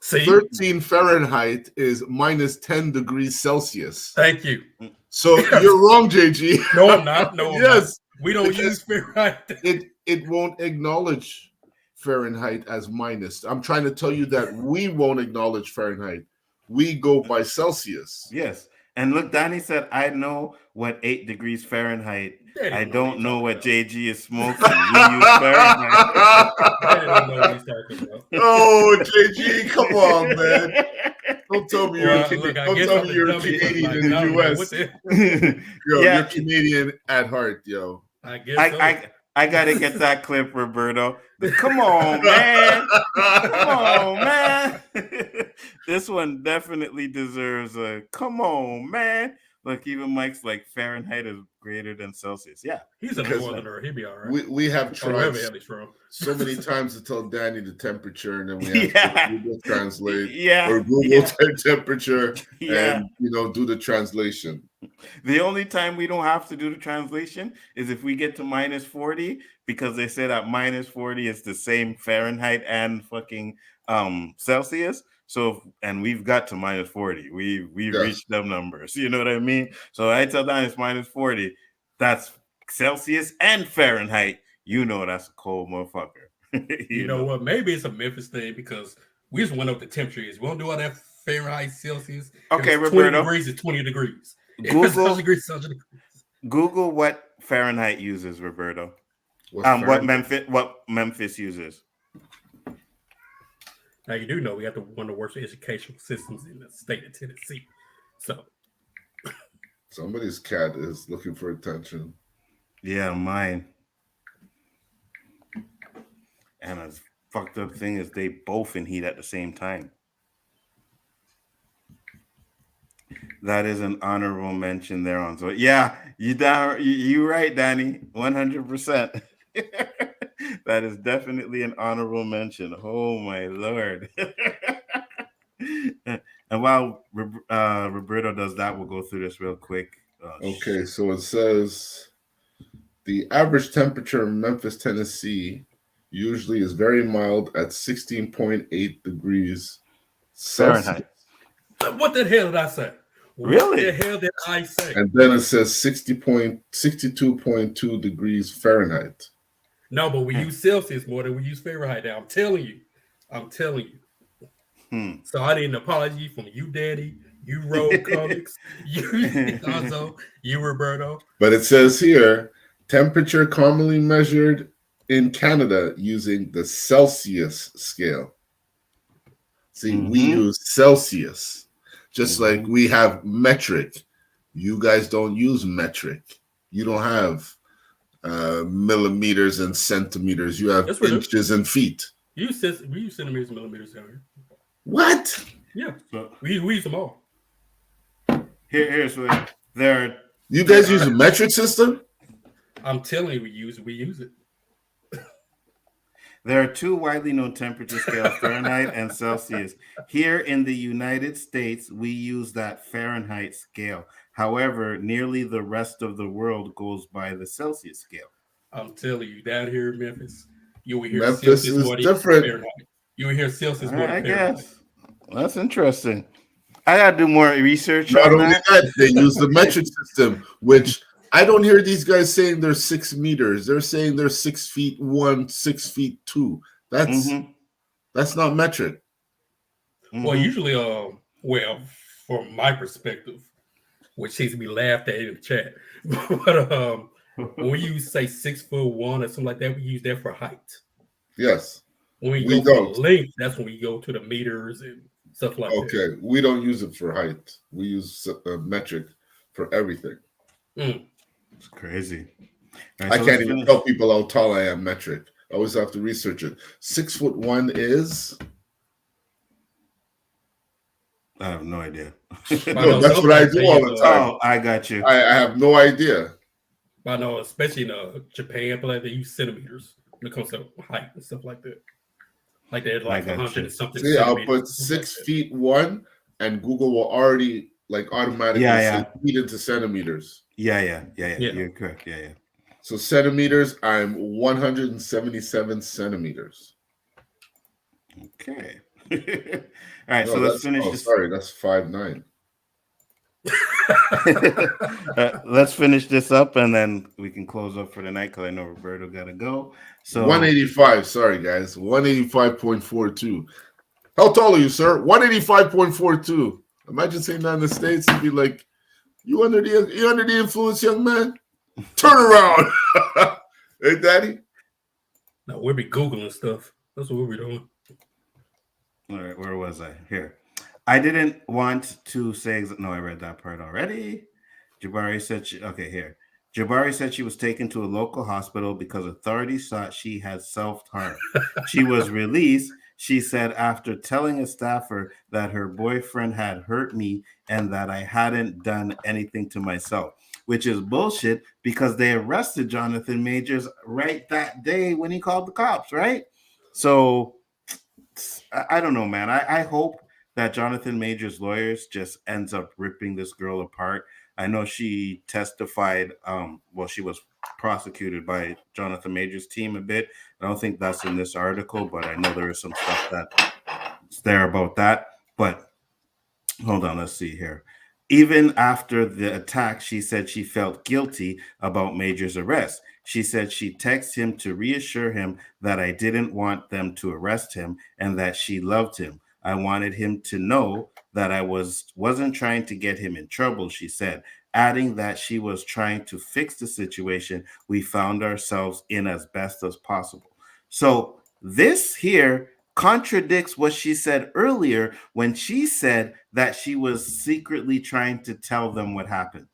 See? 13 Fahrenheit is minus 10 degrees Celsius. Thank you. So you're wrong, JG. No, I'm not. No, I'm yes. not. We don't use Fahrenheit. It won't acknowledge Fahrenheit as minus. I'm trying to tell you that we won't acknowledge Fahrenheit. We go by Celsius. Yes. And look, Danny said, I know what 8 degrees Fahrenheit. I don't know what JG is smoking. We use Fahrenheit. I don't know what he's talking about. Oh, JG, come on, man. Don't tell me you're Canadian in the US. You're Canadian at heart, yo. I guess I gotta get that clip, Roberto. Come on, man. Come on, man. This one definitely deserves a come on, man. Look, even Mike's like Fahrenheit is greater than Celsius. Yeah. He's a northerner. He'll be all right. We have tried so many times to tell Danny the temperature, and then we have to Google translate or Google temperature and do the translation. The only time we don't have to do the translation is if we get to minus 40, because they say that minus 40 is the same Fahrenheit and fucking Celsius. So, and we've got to minus 40. We reached them numbers. You know what I mean? So I tell them it's minus 40. That's Celsius and Fahrenheit. You know that's a cold motherfucker. you know what? Maybe it's a Memphis thing because we just went up the temperature. We don't do all that Fahrenheit, Celsius. Okay, Roberto. 20 degrees is 20 degrees. Google what Fahrenheit uses, Roberto. What Memphis uses. Now you do know we have one of the worst educational systems in the state of Tennessee. So somebody's cat is looking for attention. Yeah, mine. And a fucked up thing is they both in heat at the same time. That is an honorable mention there on. So yeah, you right, Danny, 100%. That is definitely an honorable mention. Oh my Lord. And while Roberto does that, we'll go through this real quick. Okay, so it says the average temperature in Memphis, Tennessee usually is very mild at 16.8 degrees Fahrenheit. What the hell did I say? Really? What the hell did I say? And then it says 62.2 degrees Fahrenheit. No, but we use Celsius more than we use Fahrenheit now. I'm telling you. So I need an apology from you, Daddy, you Road Comics, you Nzo, you Roberto. But it says here, temperature commonly measured in Canada using the Celsius scale. See, we use Celsius, just like we have metric. You guys don't use metric. You don't have millimeters and centimeters. You have inches and feet. We use centimeters and millimeters out here. What? Yeah, So we use them all. here's what there. You guys use a metric system? I'm telling you, we use it. There are two widely known temperature scales, Fahrenheit and Celsius. Here in the United States, we use that Fahrenheit scale. However, nearly the rest of the world goes by the Celsius scale. I'm telling you, down here in Memphis, you will hear Memphis Celsius is more than different. Fahrenheit. You will hear Celsius All more right, I than Fahrenheit. guess. That's interesting. I gotta do more research Not on only that. that, they use the metric system, which I don't hear these guys saying they're 6 meters. They're saying they're 6'1", 6'2". That's not metric. Well, usually, well, from my perspective, which seems to be laughed at in the chat, but when you say 6'1" or something like that, we use that for height. Yes. When we We go don't. for length, that's when we go to the meters and stuff like that. Okay, we don't use it for height. We use metric for everything. It's crazy. All I right, so can't let's even finish. tell people how tall I am metric. I always have to research it. 6'1" is. I have no idea. No, that's what I do all the time. Oh, I got you. I have no idea. I know, especially in Japan, but they use centimeters when it comes to height and stuff like that. Like they're like 100 and something. See, I'll centimeters. put 6'1", and Google will already automatically say feet into centimeters. Yeah. You're correct. Yeah. So centimeters, I'm 177 centimeters. Okay. All right, so let's finish this. Sorry, that's 5'9". Let's finish this up, and then we can close up for the night because I know Roberto got to go. So 185. Sorry, guys. 185.42. How tall are you, sir? 185.42. Imagine saying that in the States and be like, "You under the influence, young man? Turn around." Hey, Daddy. No, we'll be Googling stuff. That's what we'll be doing. all right, where was I? Here. I didn't want to say. No, I read that part already. Jabari said here. Jabari said she was taken to a local hospital because authorities thought she had self-harm. She was released, she said, after telling a staffer that her boyfriend had hurt me and that I hadn't done anything to myself, which is bullshit because they arrested Jonathon Majors right that day when he called the cops, right? So I don't know, man. I hope that Jonathon Majors' lawyers just ends up ripping this girl apart. I know she testified, she was prosecuted by Jonathon Majors' team a bit. I don't think that's in this article, but I know there is some stuff that's there about that. But hold on, let's see here. Even after the attack, she said she felt guilty about Majors' arrest. She said she texted him to reassure him that I didn't want them to arrest him and that she loved him. I wanted him to know that I wasn't trying to get him in trouble, she said, adding that she was trying to fix the situation we found ourselves in as best as possible. So this here contradicts what she said earlier when she said that she was secretly trying to tell them what happened.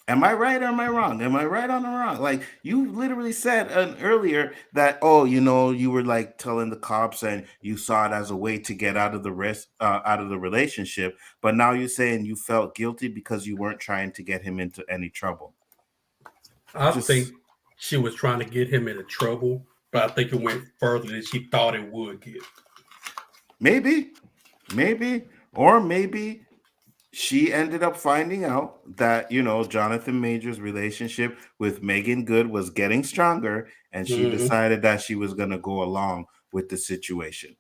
Am I right or am I wrong? Am I right or am I wrong? Like you literally said earlier that, you were like telling the cops and you saw it as a way to get out of the out of the relationship. But now you're saying you felt guilty because you weren't trying to get him into any trouble. I think she was trying to get him into trouble, but I think it went further than she thought it would get. Maybe, or maybe she ended up finding out that, Jonathon Majors' relationship with Megan Good was getting stronger, and she decided that she was going to go along with the situation.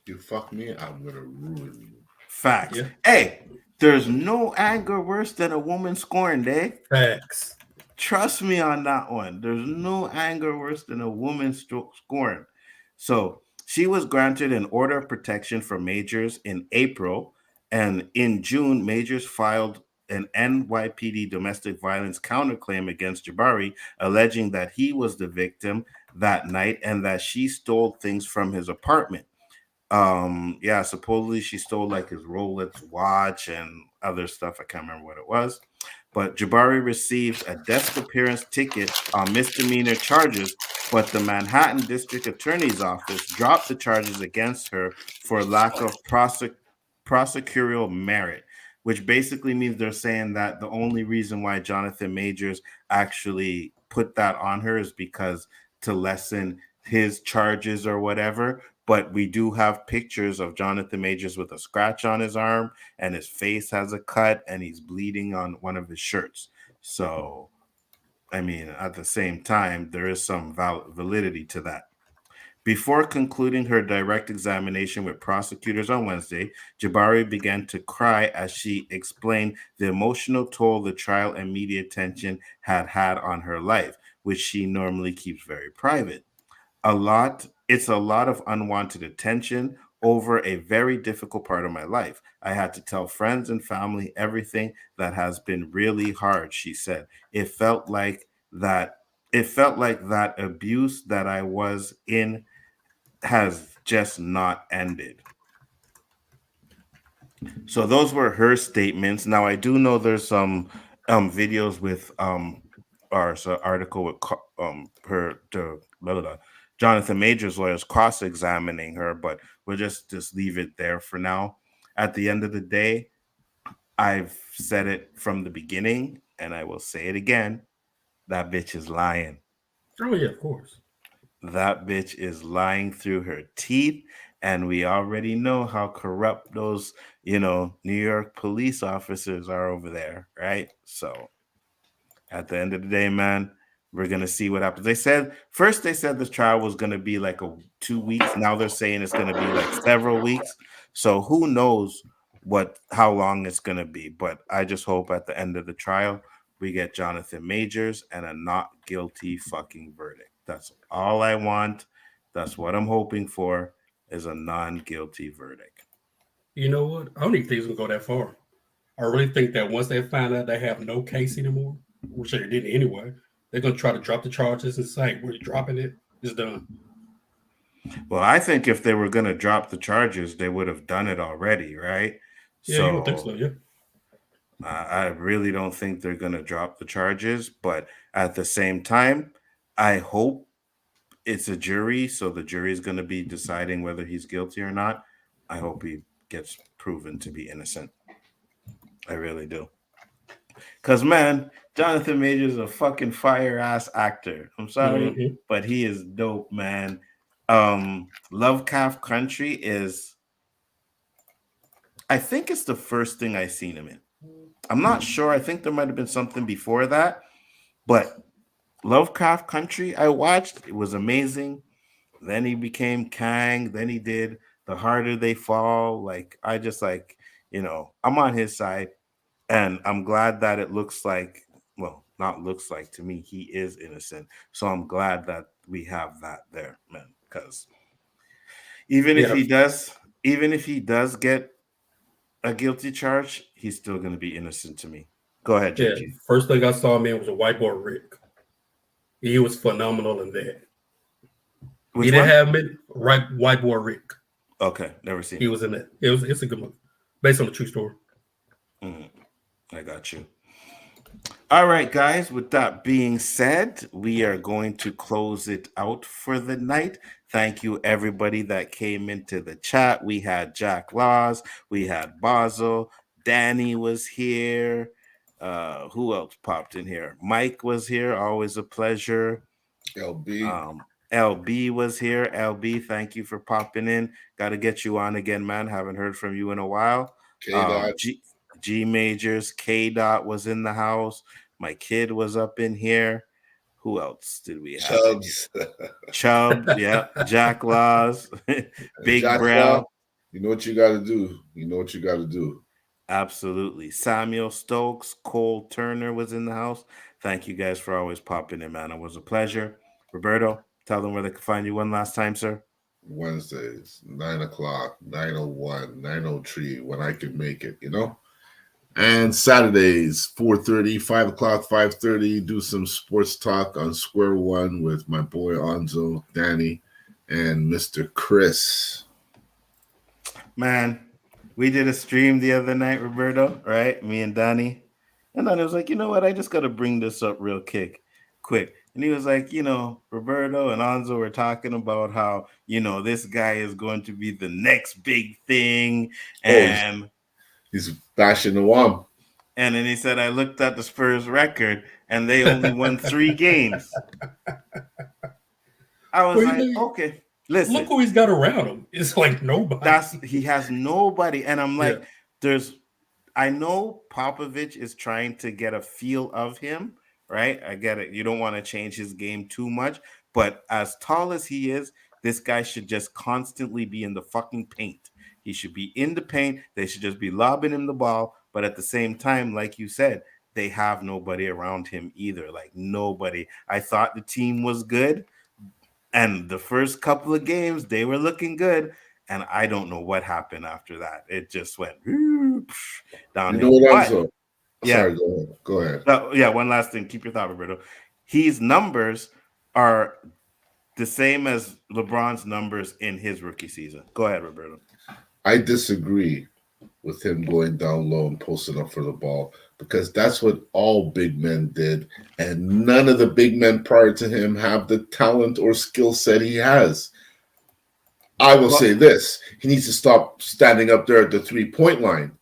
You fuck me, I'm going to ruin you. Facts. Yeah. Hey, there's no anger worse than a woman scorned, eh? Facts. Trust me on that one. There's no anger worse than a woman scorned. So she was granted an order of protection for Majors in April. And in June, Majors filed an NYPD domestic violence counterclaim against Jabari, alleging that he was the victim that night and that she stole things from his apartment. Supposedly she stole like his Rolex watch and other stuff. I can't remember what it was. But Jabari received a desk appearance ticket on misdemeanor charges but the Manhattan District Attorney's Office dropped the charges against her for lack of prosecutorial merit, which basically means they're saying that the only reason why Jonathan Majors actually put that on her is because to lessen his charges or whatever. But we do have pictures of Jonathan Majors with a scratch on his arm, and his face has a cut, and he's bleeding on one of his shirts. So, I mean, at the same time, there is some validity to that. Before concluding her direct examination with prosecutors on Wednesday, Jabari began to cry as she explained the emotional toll the trial and media attention had on her life, which she normally keeps very private. It's a lot of unwanted attention over a very difficult part of my life. I had to tell friends and family everything that has been really hard, she said. It felt like that abuse that I was in has just not ended. So those were her statements. Now I do know there's some videos with or so article with her blah, blah, blah, Jonathan Major's lawyers cross-examining her, but we'll just leave it there for now. At the end of the day, I've said it from the beginning, and I will say it again. That bitch is lying. Oh yeah, of course. That bitch is lying through her teeth. And we already know how corrupt those, New York police officers are over there, right? So at the end of the day, man, we're gonna see what happens. They said this trial was gonna be like 2 weeks. Now they're saying it's gonna be like several weeks. So who knows how long it's gonna be. But I just hope at the end of the trial we get Jonathan Majors and a not guilty fucking verdict. That's all I want. That's what I'm hoping for is a non-guilty verdict. You know what? I don't even think it's gonna go that far. I really think that once they find out they have no case anymore, which they didn't anyway, they're gonna try to drop the charges and say we're dropping it. It's done. Well, I think if they were going to drop the charges, they would have done it already, right? Yeah, you would think so. So Yeah. I really don't think they're going to drop the charges. But at the same time, I hope it's a jury. So the jury is going to be deciding whether he's guilty or not. I hope he gets proven to be innocent. I really do. Because, man, Jonathan Majors is a fucking fire ass actor. I'm sorry, Mm-hmm. but he is dope, man. Lovecraft Country is, I think it's the first thing I seen him in. I'm not sure. I think there might have been something before that, but Lovecraft Country I watched. It was amazing. Then he became Kang. Then he did The Harder They Fall. Like I just I'm on his side, and I'm glad that it looks like, well, not looks like to me, he is innocent. So I'm glad that we have that there, man. Because even if Yeah. he does, even if he does get a guilty charge, he's still going to be innocent to me. Go ahead, Yeah. JG. First thing I saw, man, was a white boy Rick. He was phenomenal in that. He Which didn't one? have many right white boy Rick. Okay, never seen He it. was in that. It's a good movie. Based on a true story. I got you. All right, guys. With that being said, we are going to close it out for the night. Thank you, everybody that came into the chat. We had Jack Laws, we had Basel, Danny was here. Who else popped in here? Mike was here. Always a pleasure. LB, LB was here. LB, thank you for popping in. Got to get you on again, man. Haven't heard from you in a while. K-Dots, G Majors, K-Dot was in the house. My kid was up in here. Who else did we have? Chubbs, Chubb, yeah. Jack Laws, Big Jack Law. Brow. You know what you got to do. You know what you got to do. Absolutely. Samuel Stokes, Cole Turner was in the house. Thank you guys for always popping in, man. It was a pleasure. Roberto, tell them where they can find you one last time, sir. Wednesdays, 9 o'clock, 9:01, 9:03, when I can make it, And Saturdays, 4:30, 5 o'clock, 5:30, do some sports talk on Square One with my boy Nzo, Danny, and Mr. Chris. Man, we did a stream the other night, Roberto, right? Me and Danny. And then I was like, you know what? I just got to bring this up real quick. And he was like, Roberto and Anzo were talking about how, this guy is going to be the next big thing. And he's bashing the wall. And then he said, I looked at the Spurs record and they only won 3 games. I was okay, listen. Look who he's got around him. It's like nobody. He has nobody. And I'm like, I know Popovich is trying to get a feel of him, right? I get it. You don't want to change his game too much. But as tall as he is, this guy should just constantly be in the fucking paint. He should be in the paint. They should just be lobbing him the ball. But at the same time, like you said, they have nobody around him either. Like nobody. I thought the team was good. And the first couple of games, they were looking good. And I don't know what happened after that. It just went downhill. You know what, Enzo? Sorry, go ahead. One last thing. Keep your thought, Roberto. His numbers are the same as LeBron's numbers in his rookie season. Go ahead, Roberto. I disagree with him going down low and posting up for the ball because that's what all big men did. And none of the big men prior to him have the talent or skill set he has. I will say this. He needs to stop standing up there at the 3-point line.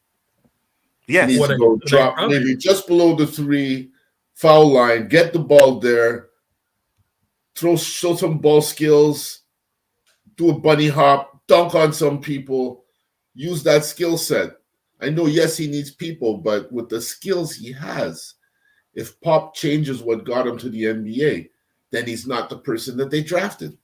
Yes. He needs to go drop maybe just below the 3 foul line, get the ball there, show some ball skills, do a bunny hop, dunk on some people, use that skill set. I know, yes, he needs people, but with the skills he has, if Pop changes what got him to the NBA, then he's not the person that they drafted.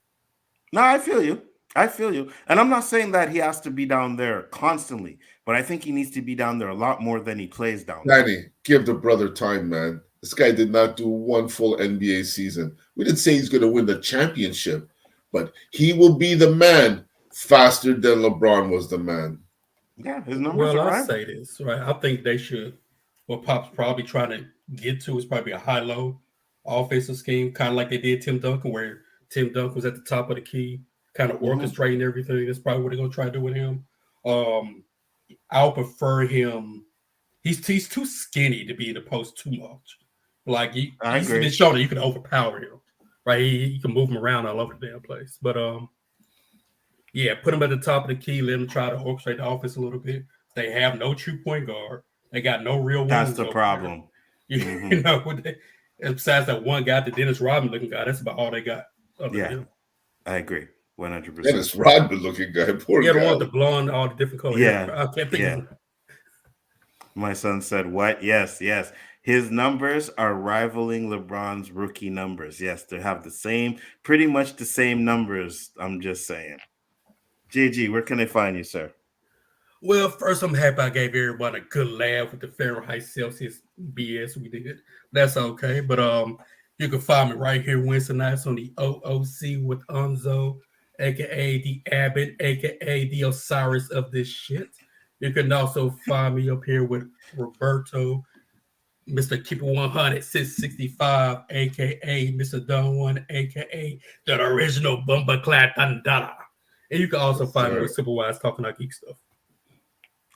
No, I feel you. And I'm not saying that he has to be down there constantly, but I think he needs to be down there a lot more than he plays down there. Danny, give the brother time, man. This guy did not do one full NBA season. We didn't say he's going to win the championship, but he will be the man faster than LeBron was the man. Yeah, his numbers are right. I'll say this, right? I think they should, what Pop's probably trying to get to is probably a high-low offensive scheme, kind of like they did Tim Duncan, where Tim Duncan was at the top of the key, kind of orchestrating everything. That's probably what they're going to try to do with him. I'll prefer him. He's too skinny to be in the post too much. Like, he's been shown that you can overpower him, right? You can move him around all over the damn place. But, put him at the top of the key, let him try to orchestrate the offense a little bit. They have no true point guard. They got no real. That's the problem. You know, besides that one guy, the Dennis Rodman looking guy, that's about all they got. I agree. 100%. Dennis Rodman looking guy. Poor guy. The one with the blonde, all the different colors. Yeah. I can't think of it. My son said, what? Yes. His numbers are rivaling LeBron's rookie numbers. Yes, they have pretty much the same numbers. I'm just saying. JG, where can I find you, sir? Well, first, I'm happy I gave everyone a good laugh with the Fahrenheit Celsius BS we did. That's okay. But you can find me right here Wednesday nights on the O.O.C with Nzo, a.k.a. the Abbott, a.k.a. the Osiris of this shit. You can also find me up here with Roberto, Mr. Keeper 100, 665, a.k.a. Mr. Don One, a.k.a. the original Bumbleclad Dandada. And you can also find me with Simple Wise talking about geek stuff.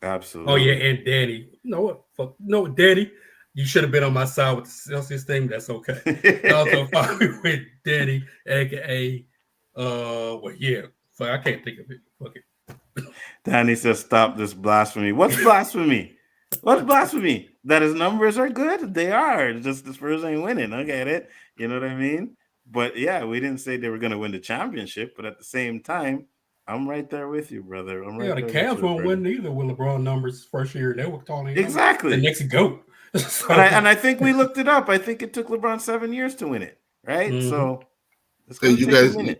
Absolutely. Oh, yeah, and Danny. You know what? Fuck. No, Danny, you should have been on my side with the Celsius thing. That's okay. Also find me with Danny, a.k.a. I can't think of it. Fuck it. Danny says, stop this blasphemy. What's blasphemy? What's blasphemy? That his numbers are good? They are. It's just the Spurs ain't winning. I get it. You know what I mean? But, yeah, we didn't say they were going to win the championship. But at the same time, I'm right there with you, brother. The Cavs won't win either with LeBron numbers first year. They were calling exactly the next GOAT. So, and I think we looked it up. I think it took LeBron 7 years to win it, right? Mm-hmm. So, you guys, I'm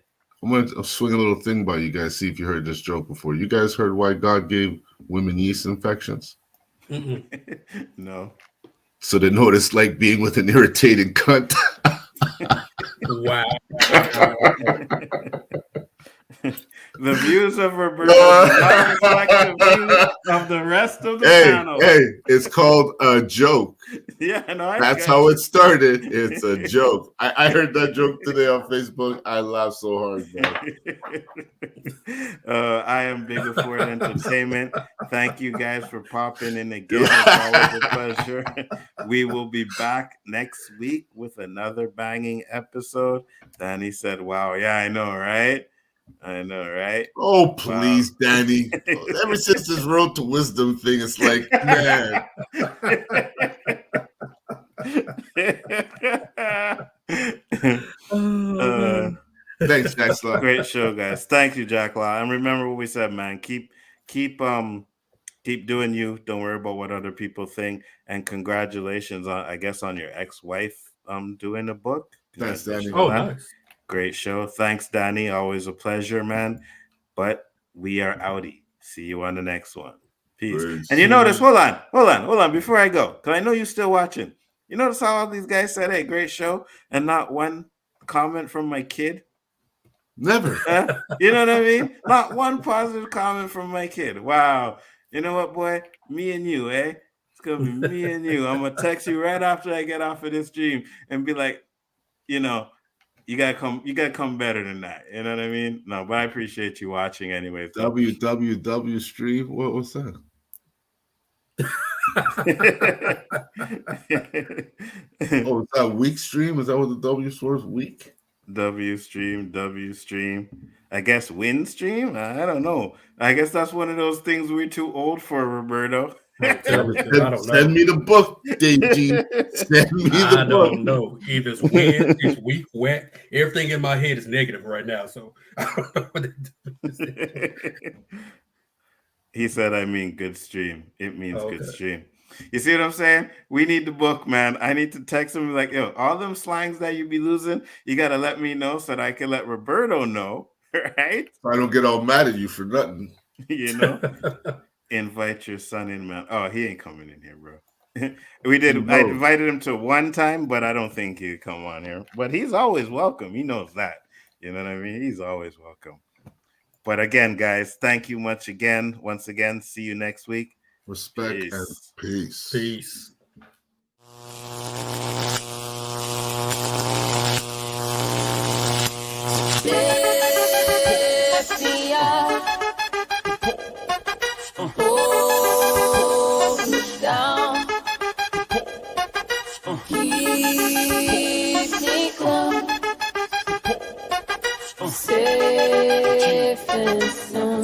going to swing a little thing by you guys, see if you heard this joke before. You guys heard why God gave women yeast infections? No. So they know what it's like being with an irritating cunt. Wow. The views of Roberto not reflect the views of the rest of the panel. Hey, it's called a joke. Yeah, no, I That's got how you. it started. It's a joke. I heard that joke today on Facebook. I laughed so hard, man. I am Big Afford Entertainment. Thank you guys for popping in again. It's always a pleasure. We will be back next week with another banging episode. Danny said, wow, yeah, I know, right? I know, right? Oh, please, Wow. Danny. Ever since this Road to Wisdom thing, it's like, man. Thanks, Jackson. Great show, guys. Thank you, Jack Law. And remember what we said, man. Keep doing you. Don't worry about what other people think. And congratulations on, I guess, on your ex-wife doing a book. Thanks, Danny. Oh, nice. Great show. Thanks, Danny. Always a pleasure, man. But we are outie. See you on the next one. Peace. Peace. And you notice, hold on, before I go, because I know you're still watching. You notice how all these guys said, hey, great show, and not one comment from my kid? Never. You know what I mean? Not one positive comment from my kid. Wow. You know what, boy? Me and you, eh? It's going to be me and you. I'm going to text you right after I get off of this stream and be like, you know, you gotta come better than that. You know what I mean? No, but I appreciate you watching anyway. www stream. What was that? Oh, is that week stream? Is that what the W stores week? W stream. I guess win stream. I don't know. I guess that's one of those things we're too old for, Roberto. Send me the book, DG. Send me the book. I don't know. Either it's win, it's weak, wet. Everything in my head is negative right now. So I don't know what He said, I mean good stream. It means good stream. You see what I'm saying? We need the book, man. I need to text him like, yo, all them slangs that you be losing, you got to let me know so that I can let Roberto know, right? I don't get all mad at you for nothing. You know? Invite your son in, man. Oh, he ain't coming in here, bro. We did. I invited him to one time, but I don't think he'd come on here. But he's always welcome. He knows that. You know what I mean? He's always welcome. But again, guys, thank you once again. See you next week. Respect and peace. Peace. Lift me up. Hold me down. Keep me close. Safe and sound.